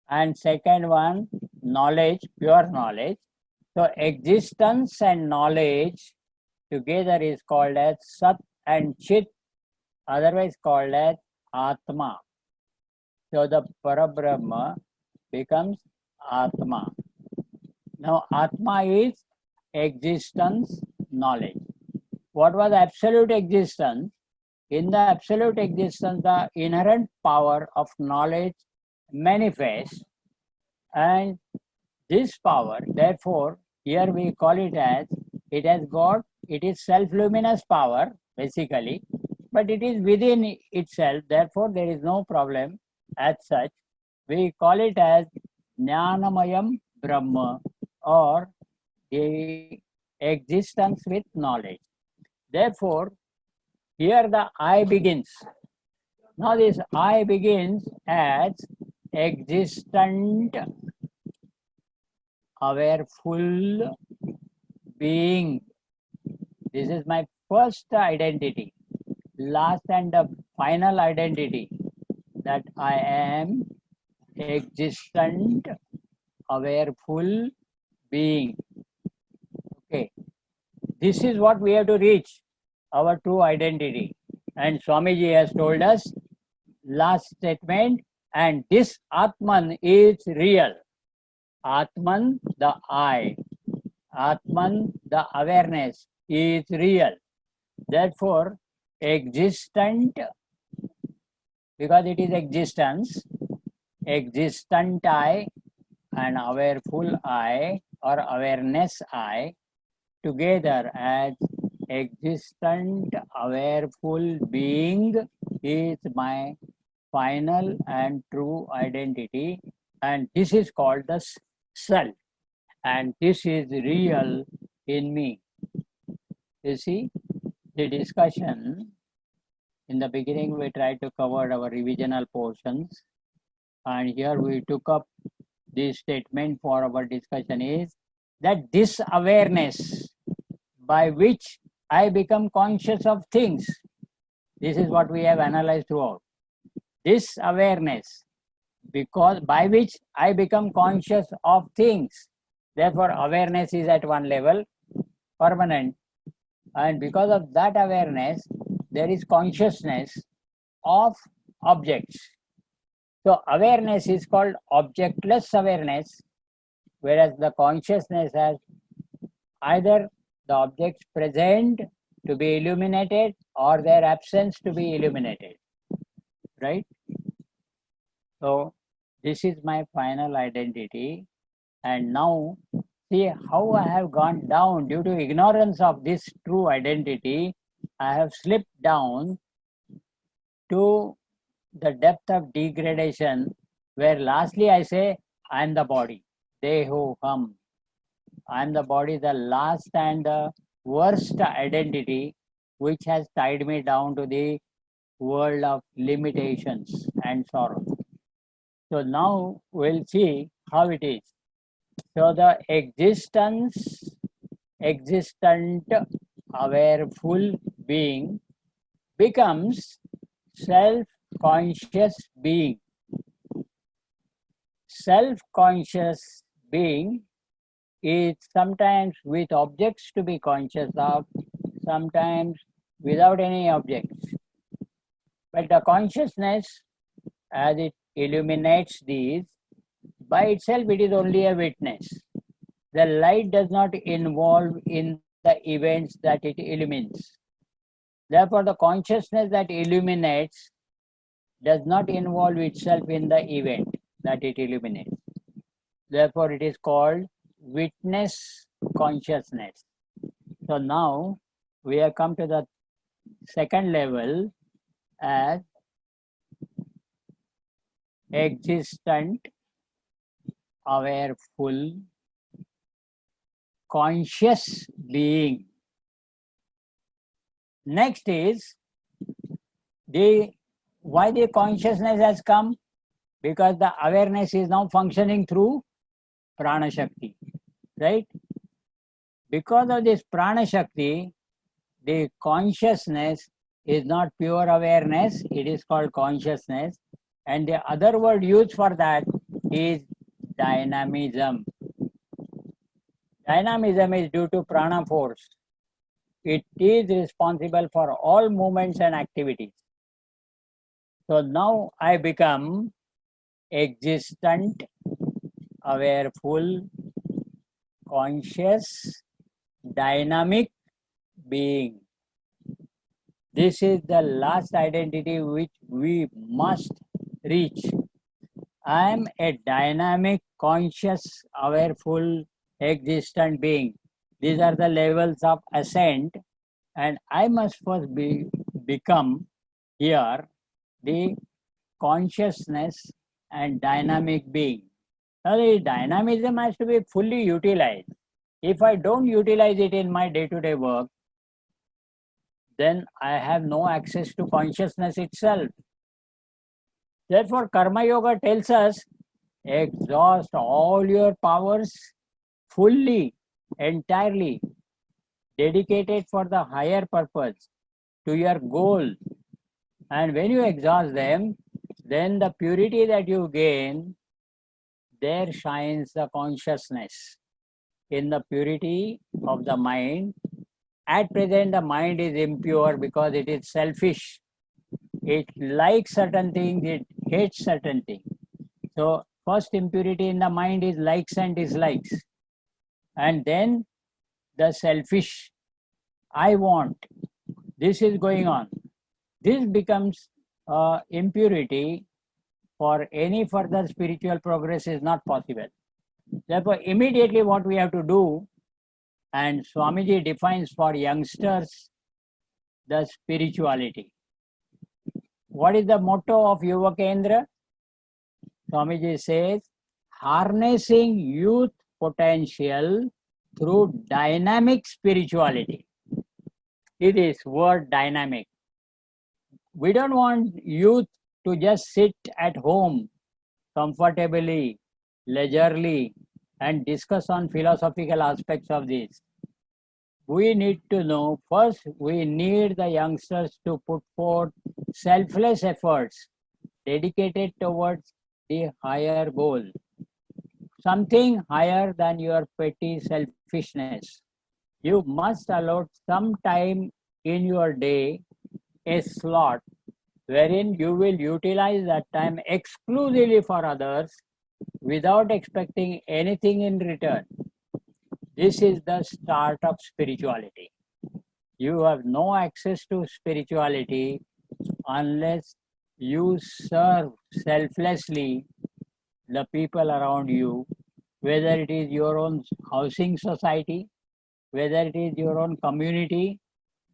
and second one knowledge, pure knowledge. So existence and knowledge together is called as Sat and Chit, otherwise called as Atma. So the Parabrahma becomes Atma. Now Atma is existence, knowledge. What was absolute existence? In the absolute existence, the inherent power of knowledge manifests, and this power, therefore, here we call it as, it is self-luminous power, basically, but it is within itself, therefore there is no problem as such. We call it as Jnanamayam Brahma, or the existence with knowledge. Therefore, here the I begins. Now this I begins as existent, awareful being. This is my first identity, last and the final identity, that I am existent, awareful being. Okay, this is what we have to reach, our true identity. And Swamiji has told us, last statement, and this Atman is real. Atman, the I. Atman, the awareness, is real. Therefore, existent, because it is existence, existent I and awareful I or awareness I together as existent, awareful being is my final and true identity, and this is called the self, and this is real in me. You see, the discussion In the beginning, we tried to cover our revisional portions, and here we took up this statement for our discussion is that this awareness by which I become conscious of things, this is what we have analyzed throughout. This awareness, because by which I become conscious of things, therefore awareness is at one level, permanent, and because of that awareness, there is consciousness of objects. So awareness is called objectless awareness, whereas the consciousness has either the objects present to be illuminated or their absence to be illuminated, right? So this is my final identity, and now see how I have gone down due to ignorance of this true identity. I have slipped down to the depth of degradation, where lastly I say I am the body, Deho Ham. I am the body, the last and the worst identity which has tied me down to the world of limitations and sorrow. So now we'll see how it is. So the existent, awareful being becomes self-conscious being. Self-conscious being is sometimes with objects to be conscious of, sometimes without any objects. But the consciousness, as it illuminates these, by itself it is only a witness. The light does not involve in the events that it illumines. Therefore, the consciousness that illuminates does not involve itself in the event that it illuminates. Therefore, it is called witness consciousness. So now we have come to the second level as existent, awareful, conscious being. Next is why the consciousness has come? Because the awareness is now functioning through Prana Shakti, right? Because of this Prana Shakti, the consciousness is not pure awareness, it is called consciousness. And the other word used for that is dynamism. Dynamism is due to prana force. It is responsible for all movements and activities. So now I become existent, awareful, conscious, dynamic being. This is the last identity which we must reach. I am a dynamic, conscious, awareful, existent being. These are the levels of ascent, and I must first become here the consciousness and dynamic being. Now the dynamism has to be fully utilized. If I don't utilize it in my day-to-day work, then I have no access to consciousness itself. Therefore, Karma Yoga tells us, exhaust all your powers fully, entirely, dedicated for the higher purpose, to your goal. And when you exhaust them, then the purity that you gain, there shines the consciousness. In the purity of the mind, at present the mind is impure because it is selfish. It likes certain things, it hates certain things. So first impurity in the mind is likes and dislikes. And then the selfish, I want, this is going on. This becomes impurity. For any further spiritual progress is not possible. Therefore, immediately what we have to do, and Swamiji defines for youngsters the spirituality. What is the motto of Yuva Kendra? Swamiji says, harnessing youth potential through dynamic spirituality. It is word dynamic. We don't want youth to just sit at home comfortably, leisurely, and discuss on philosophical aspects of this. We need to know first, we need the youngsters to put forth selfless efforts dedicated towards the higher goal, something higher than your petty selfishness. You must allot some time in your day, a slot, wherein you will utilize that time exclusively for others without expecting anything in return. This is the start of spirituality. You have no access to spirituality unless you serve selflessly the people around you, whether it is your own housing society, whether it is your own community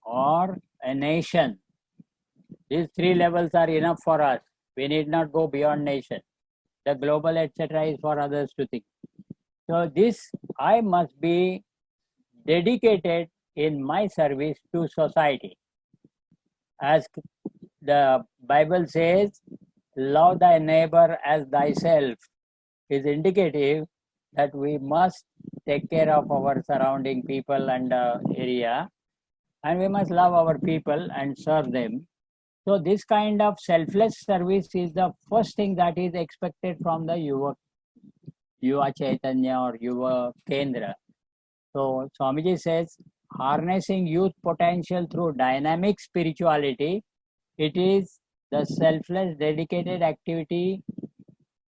or a nation. These three levels are enough for us. We need not go beyond nation. The global, etc., is for others to think. So, this I must be dedicated in my service to society. As the Bible says, love thy neighbor as thyself is indicative that we must take care of our surrounding people and area, and we must love our people and serve them. So this kind of selfless service is the first thing that is expected from the Yuva Chaitanya or Yuva Kendra. So Swamiji says, harnessing youth potential through dynamic spirituality, it is the selfless, dedicated activity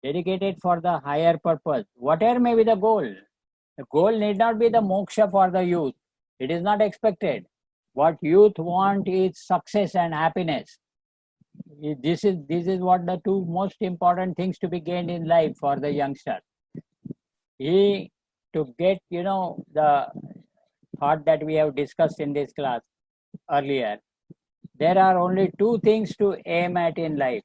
dedicated for the higher purpose. Whatever may be the goal need not be the moksha for the youth. It is not expected. What youth want is success and happiness. This is what the two most important things to be gained in life for the youngster. He to get the thought that we have discussed in this class earlier. There are only two things to aim at in life.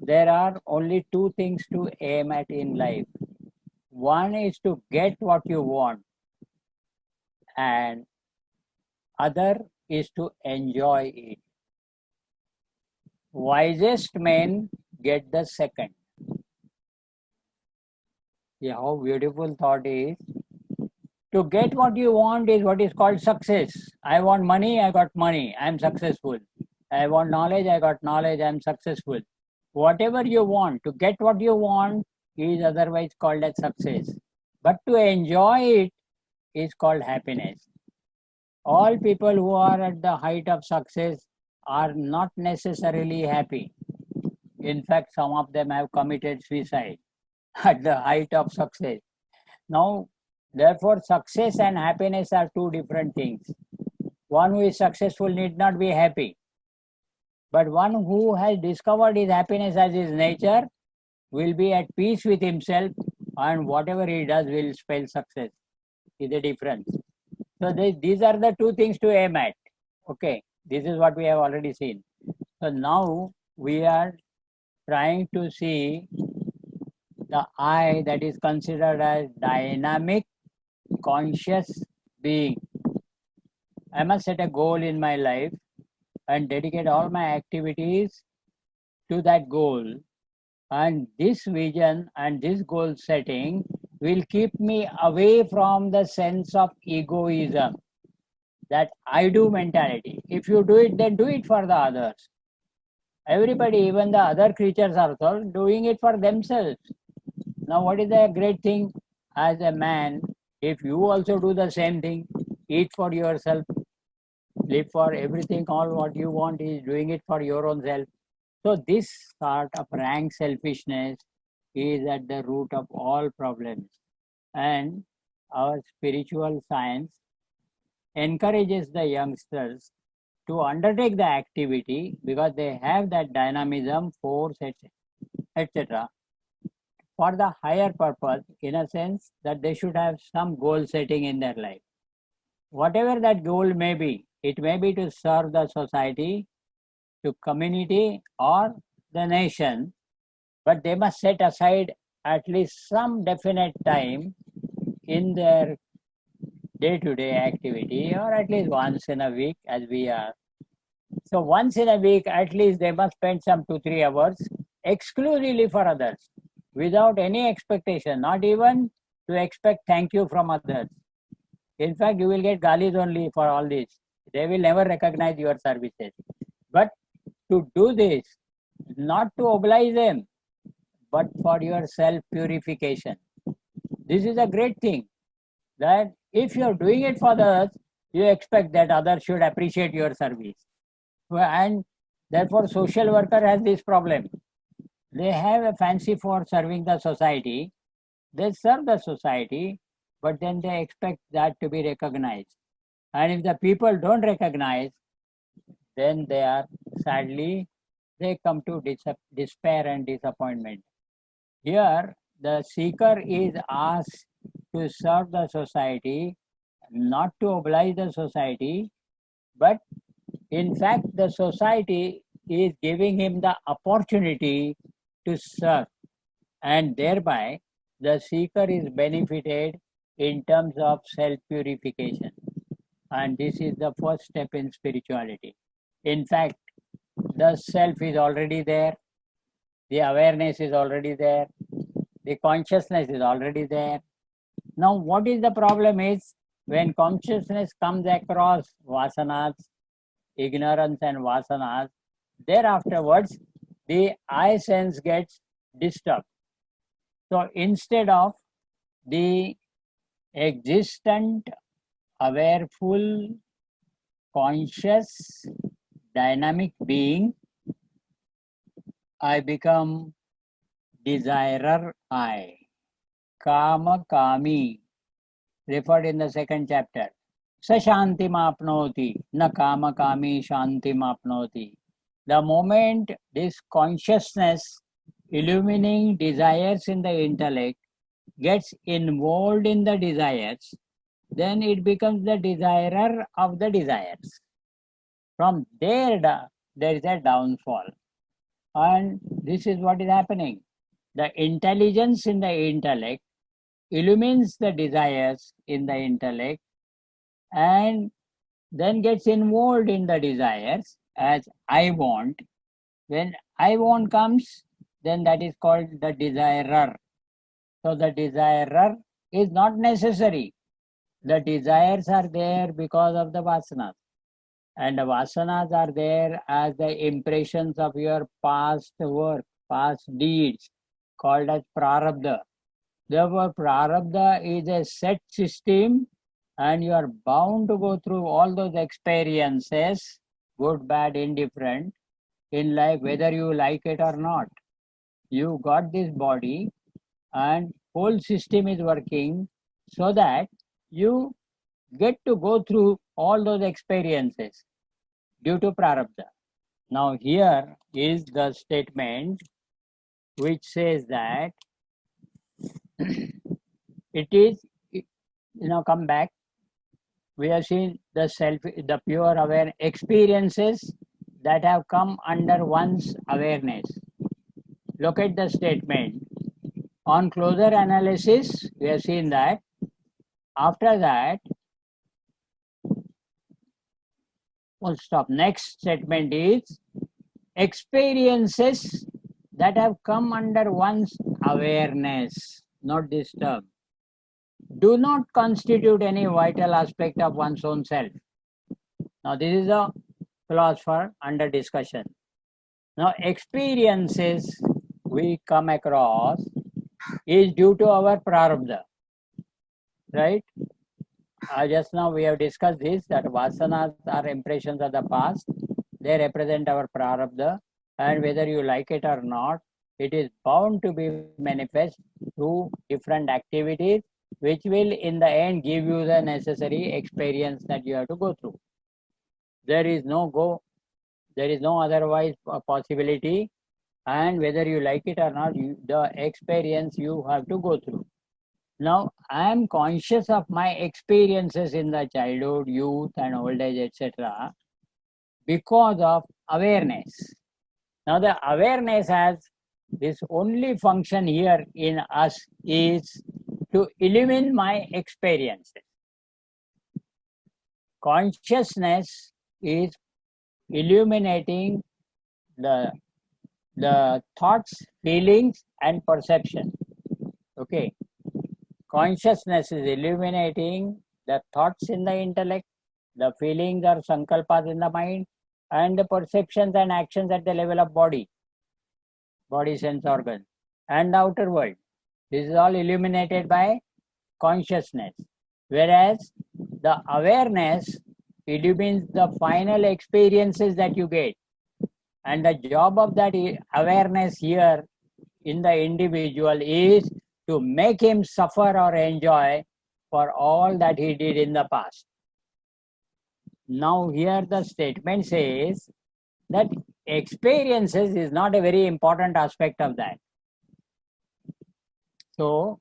There are only two things to aim at in life. One is to get what you want, and other is to enjoy it. Wisest men get the second. Yeah, how beautiful thought is. To get what you want is what is called success. I want money, I got money, I am successful. I want knowledge, I got knowledge, I am successful. Whatever you want, to get what you want is otherwise called as success. But to enjoy it is called happiness. All people who are at the height of success are not necessarily happy. In fact, some of them have committed suicide at the height of success. Now, therefore, success and happiness are two different things. One who is successful need not be happy. But one who has discovered his happiness as his nature will be at peace with himself, and whatever he does will spell success. Is the difference. So these are the two things to aim at. Okay, this is what we have already seen. So now we are trying to see the I that is considered as dynamic conscious being. I must set a goal in my life and dedicate all my activities to that goal. And this vision and this goal setting will keep me away from the sense of egoism, that I do mentality. If you do it, then do it for the others. Everybody, even the other creatures are also doing it for themselves. Now, what is the great thing as a man, if you also do the same thing, eat for yourself, live for everything, all what you want is doing it for your own self. So this sort of rank selfishness is at the root of all problems. And our spiritual science encourages the youngsters to undertake the activity because they have that dynamism, force, etc. for the higher purpose, in a sense that they should have some goal setting in their life. Whatever that goal may be, it may be to serve the society, to community or the nation, but they must set aside at least some definite time in their day-to-day activity, or at least once in a week, as we are So once in a week, at least they must spend some 2-3 hours exclusively for others, without any expectation, not even to expect thank you from others. In fact, you will get galis only for all this. They will never recognize your services. But to do this, not to oblige them, but for your self-purification. This is a great thing, that if you're doing it for others, you expect that others should appreciate your service. And therefore, social worker has this problem. They have a fancy for serving the society. They serve the society, but then they expect that to be recognized. And if the people don't recognize, then they are sadly, they come to despair and disappointment. Here, the seeker is asked to serve the society, not to oblige the society, but in fact, the society is giving him the opportunity to serve, and thereby the seeker is benefited in terms of self-purification. And this is the first step in spirituality. In fact, the self is already there, the awareness is already there, the consciousness is already there. Now, what is the problem is, when consciousness comes across vasanas, ignorance and vasanas, thereafterwards the I sense gets disturbed. So instead of the existent, awareful, conscious, dynamic being, I become desirer I, kama kami, referred in the second chapter. Sa shanti mapnoti, na kama kami shanti mapnoti. The moment this consciousness illumining desires in the intellect gets involved in the desires, then it becomes the desirer of the desires. From there, there is a downfall. And this is what is happening. The intelligence in the intellect illumines the desires in the intellect and then gets involved in the desires as I want. When I want comes, then that is called the desirer. So the desirer is not necessary. The desires are there because of the vasanas. And the vasanas are there as the impressions of your past work, past deeds, called as prarabdha. Therefore, prarabdha is a set system, and you are bound to go through all those experiences, good, bad, indifferent, in life, whether you like it or not. You got this body, and whole system is working so that you get to go through all those experiences due to prarabdha. Now here is the statement which says that it is, come back. We have seen the self, the pure aware experiences that have come under one's awareness. Look at the statement. On closer analysis, we have seen that after that, full stop. Next statement is experiences that have come under one's awareness, not this term, do not constitute any vital aspect of one's own self. Now, this is a philosopher under discussion. Now, experiences we come across is due to our prarabdha, right? Just now we have discussed this, that vasanas are impressions of the past. They represent our prarabdha, and whether you like it or not, it is bound to be manifest through different activities, which will in the end give you the necessary experience that you have to go through. There is no otherwise possibility, and whether you like it or not, the experience you have to go through. Now, I am conscious of my experiences in the childhood, youth, and old age, etc., because of awareness. Now, the awareness has this only function here in us is to illumine my experiences. Consciousness is illuminating the thoughts, feelings, and perception. Okay. Consciousness is illuminating the thoughts in the intellect, the feelings or sankalpas in the mind, and the perceptions and actions at the level of body, sense organ, and the outer world. This is all illuminated by consciousness. Whereas the awareness illumines the final experiences that you get. And the job of that awareness here in the individual is to make him suffer or enjoy for all that he did in the past. Now here the statement says that experiences is not a very important aspect of that. So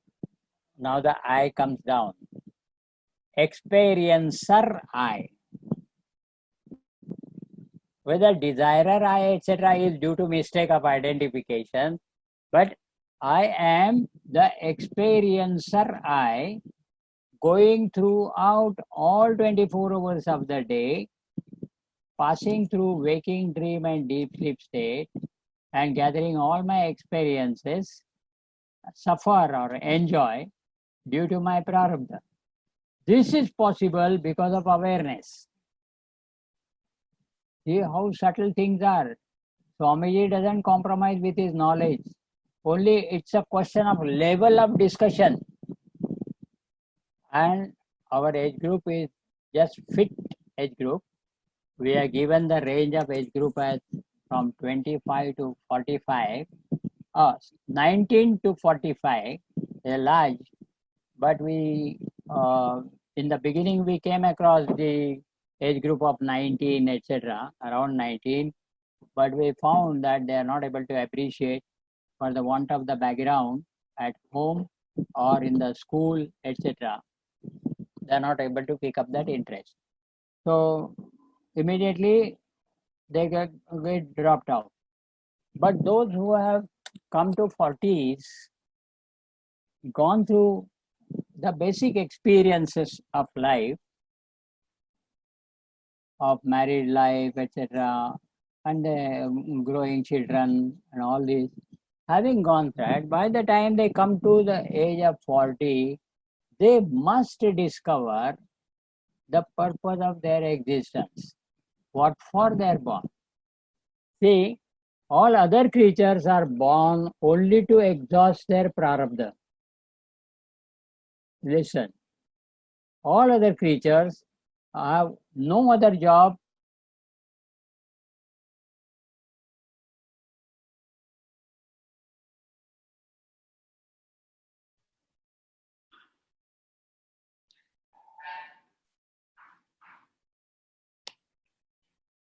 now the I comes down. Experiencer I. Whether desirer I, etc. is due to mistake of identification, but I am the experiencer I, going throughout all 24 hours of the day, passing through waking, dream, and deep sleep state, and gathering all my experiences, suffer or enjoy due to my prarabdha. This is possible because of awareness. See how subtle things are. Swamiji doesn't compromise with his knowledge. Only it's a question of level of discussion. And our age group is just fit age group. We are given the range of age group as from 25 to 45. 19 to 45, a large. But we, in the beginning, we came across the age group of 19, etc., around 19, but we found that they are not able to appreciate for the want of the background at home or in the school, etc. They are not able to pick up that interest. So immediately they get dropped out. But those who have come to 40s, gone through the basic experiences of life, of married life, etc., and growing children and all this, having gone through that, by the time they come to the age of 40, they must discover the purpose of their existence, what for they are born. See, all other creatures are born only to exhaust their prarabdha. Listen, all other creatures have no other job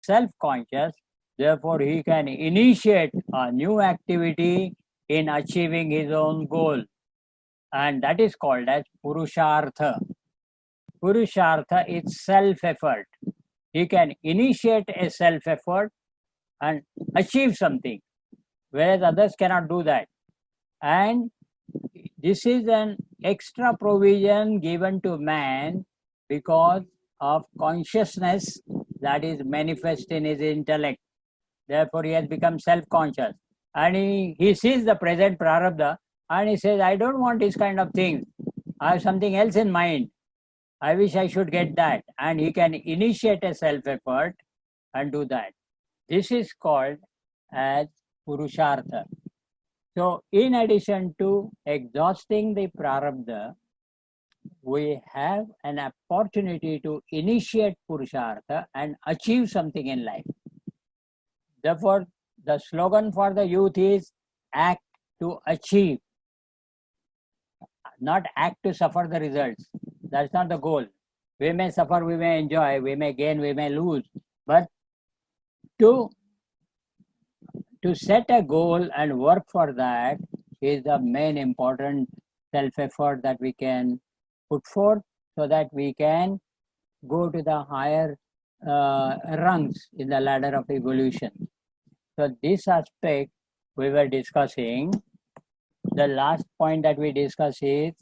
self-conscious, therefore he can initiate a new activity in achieving his own goal, and that is called as purushartha. Purushartha is self-effort. He can initiate a self-effort and achieve something, whereas others cannot do that. And this is an extra provision given to man because of consciousness that is manifest in his intellect. Therefore, he has become self-conscious. And he sees the present prarabdha and he says, I don't want this kind of thing. I have something else in mind. I wish I should get that. And he can initiate a self-effort and do that. This is called as purushartha. So, in addition to exhausting the prarabdha, we have an opportunity to initiate purushartha and achieve something in life. Therefore, the slogan for the youth is act to achieve, not act to suffer the results. That's not the goal. We may suffer, we may enjoy, we may gain, we may lose, but to set a goal and work for that is the main important self-effort that we can put forth so that we can go to the higher rungs in the ladder of evolution. So this aspect we were discussing. The last point that we discussed is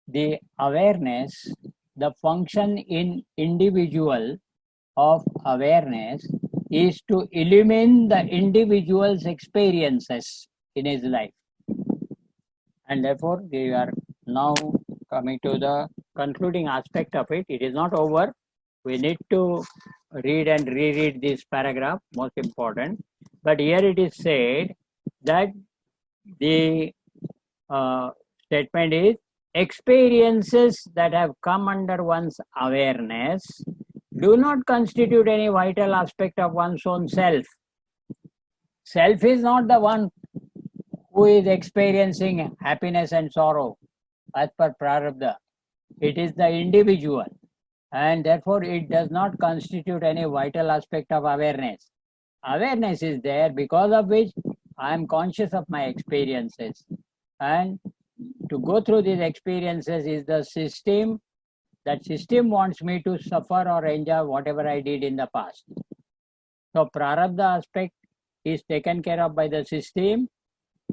the awareness, the function in individual of awareness is to illumine the individual's experiences in his life. And therefore, we are now coming to the concluding aspect of it. It is not over. We need to read and reread this paragraph, most important. But here it is said that the statement is experiences that have come under one's awareness do not constitute any vital aspect of one's own self. Self is not the one who is experiencing happiness and sorrow as per prarabdha. It is the individual, and therefore it does not constitute any vital aspect of awareness. Awareness is there because of which I am conscious of my experiences, and to go through these experiences is the system. That system wants me to suffer or enjoy whatever I did in the past. So prarabdha aspect is taken care of by the system.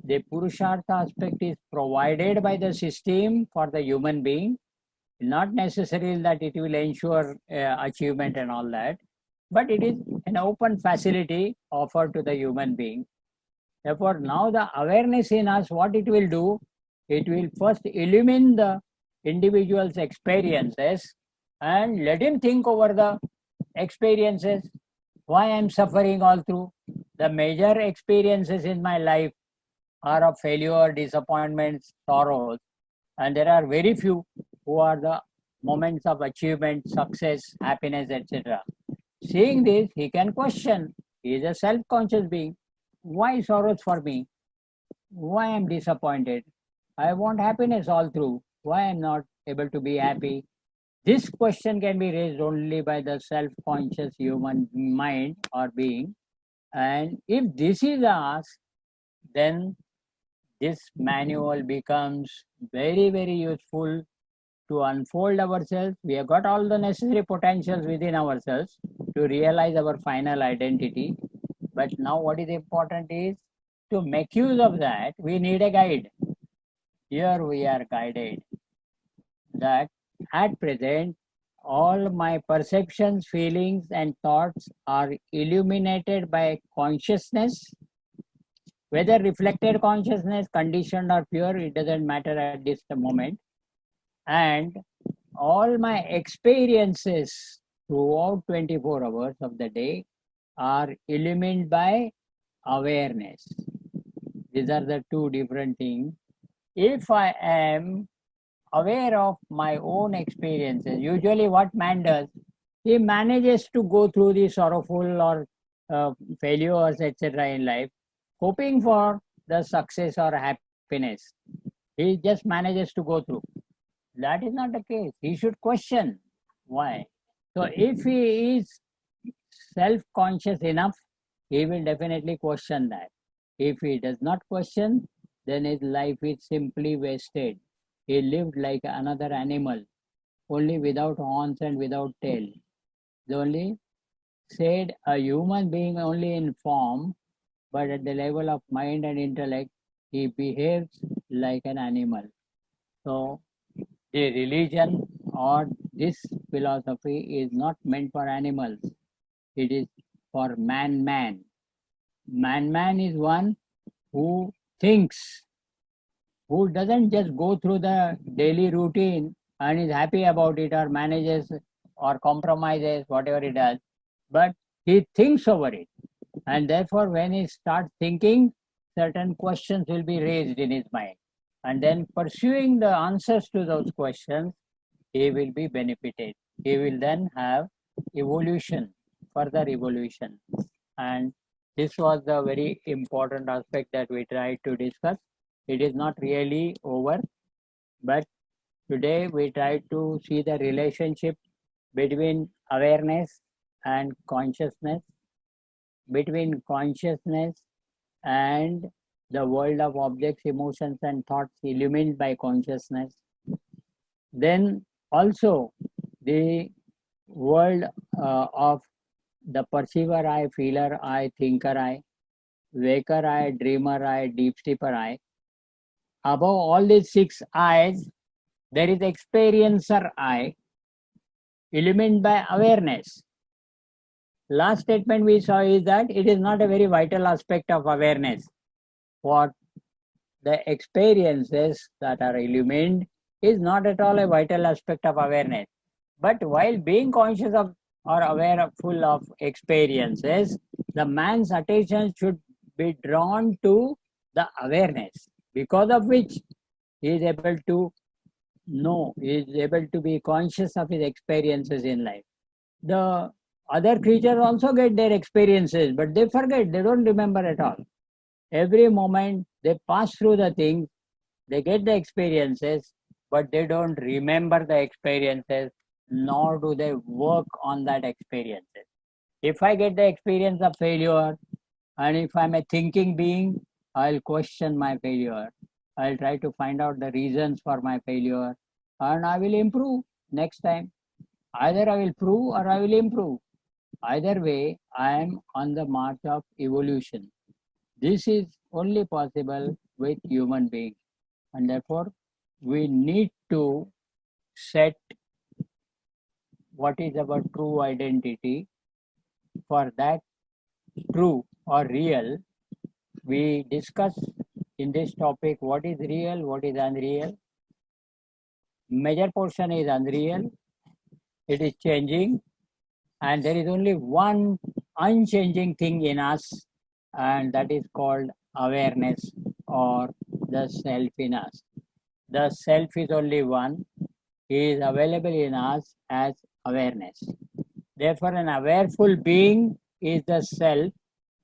The purushartha aspect is provided by the system for the human being. Not necessarily that it will ensure achievement and all that, but it is an open facility offered to the human being. Therefore, now the awareness in us, what it will do, it will first illumine the individual's experiences and let him think over the experiences. Why I am suffering all through? The major experiences in my life are of failure, disappointments, sorrows, and there are very few who are the moments of achievement, success, happiness, etc. Seeing this, he can question. He is a self-conscious being. Why sorrows for me? Why I am disappointed? I want happiness all through. Why I am not able to be happy? This question can be raised only by the self-conscious human mind or being. And if this is asked, then this manual becomes very, very useful to unfold ourselves. We have got all the necessary potentials within ourselves to realize our final identity. But now what is important is to make use of that, we need a guide. Here we are guided that at present, all my perceptions, feelings, and thoughts are illuminated by consciousness. Whether reflected consciousness, conditioned or pure, it doesn't matter at this moment. And all my experiences throughout 24 hours of the day are illumined by awareness. These are the two different things. If I am aware of my own experiences, usually what man does, he manages to go through the sorrowful or failures, etc. in life, hoping for the success or happiness. He just manages to go through. That is not the case. He should question why. So if he is self-conscious enough, he will definitely question that. If he does not question, then his life is simply wasted. He lived like another animal, only without horns and without tail. They only said a human being only in form, but at the level of mind and intellect, he behaves like an animal. So the religion or this philosophy is not meant for animals. It is for man. Man is one who thinks, who doesn't just go through the daily routine and is happy about it or manages or compromises, whatever he does, but he thinks over it. And therefore, when he starts thinking, certain questions will be raised in his mind. And then pursuing the answers to those questions, he will be benefited. He will then have evolution, further evolution. And this was the very important aspect that we tried to discuss. It is not really over, but today we try to see the relationship between awareness and consciousness, between consciousness and the world of objects, emotions, and thoughts illumined by consciousnness. Then also the world of the perceiver eye, feeler eye, thinker eye, waker eye, dreamer eye, deep sleeper eye. Above all these 6 eyes, there is experiencer eye, illumined by awareness. last statement we saw is that it is not a very vital aspect of awareness. What the experiences that are illumined is not at all a vital aspect of awareness. But while being conscious of or aware of full of experiences, the man's attention should be drawn to the awareness, because of which he is able to know, he is able to be conscious of his experiences in life. The other creatures also get their experiences, but they forget, they don't remember at all. Every moment they pass through the things, they get the experiences, but they don't remember the experiences, nor do they work on that experiences. If I get the experience of failure, and if I'm a thinking being, I'll question my failure. I'll try to find out the reasons for my failure, and I will improve next time. Either I will prove or I will improve. Either way, I am on the march of evolution. This is only possible with human beings, and therefore we need to set what is our true identity. For that true or real, we discuss in this topic what is real, what is unreal. Major portion is unreal, it is changing, and there is only one unchanging thing in us, and that is called awareness or the self in us. The self is only one, he is available in us as awareness. Therefore, an awareful being is the self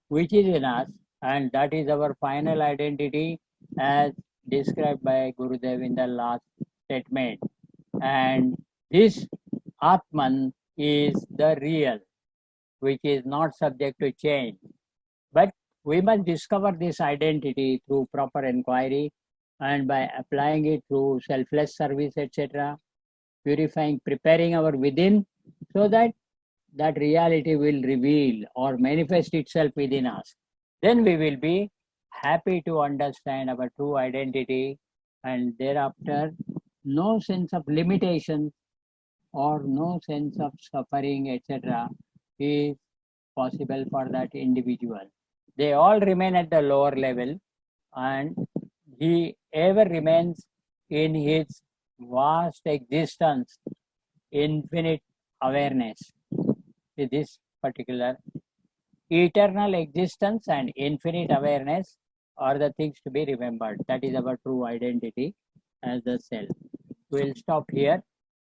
which is in us, and that is our final identity as described by Gurudev in the last statement. And this Atman is the real, which is not subject to change. But we must discover this identity through proper inquiry and by applying it through selfless service, etc., purifying, preparing our within, so that that reality will reveal or manifest itself within us. Then we will be happy to understand our true identity, and thereafter no sense of limitation or no sense of suffering, etc., is possible for that individual. They all remain at the lower level, and he ever remains in his vast existence, infinite awareness. This particular eternal existence and infinite awareness are the things to be remembered. That is our true identity as the self. We'll stop here.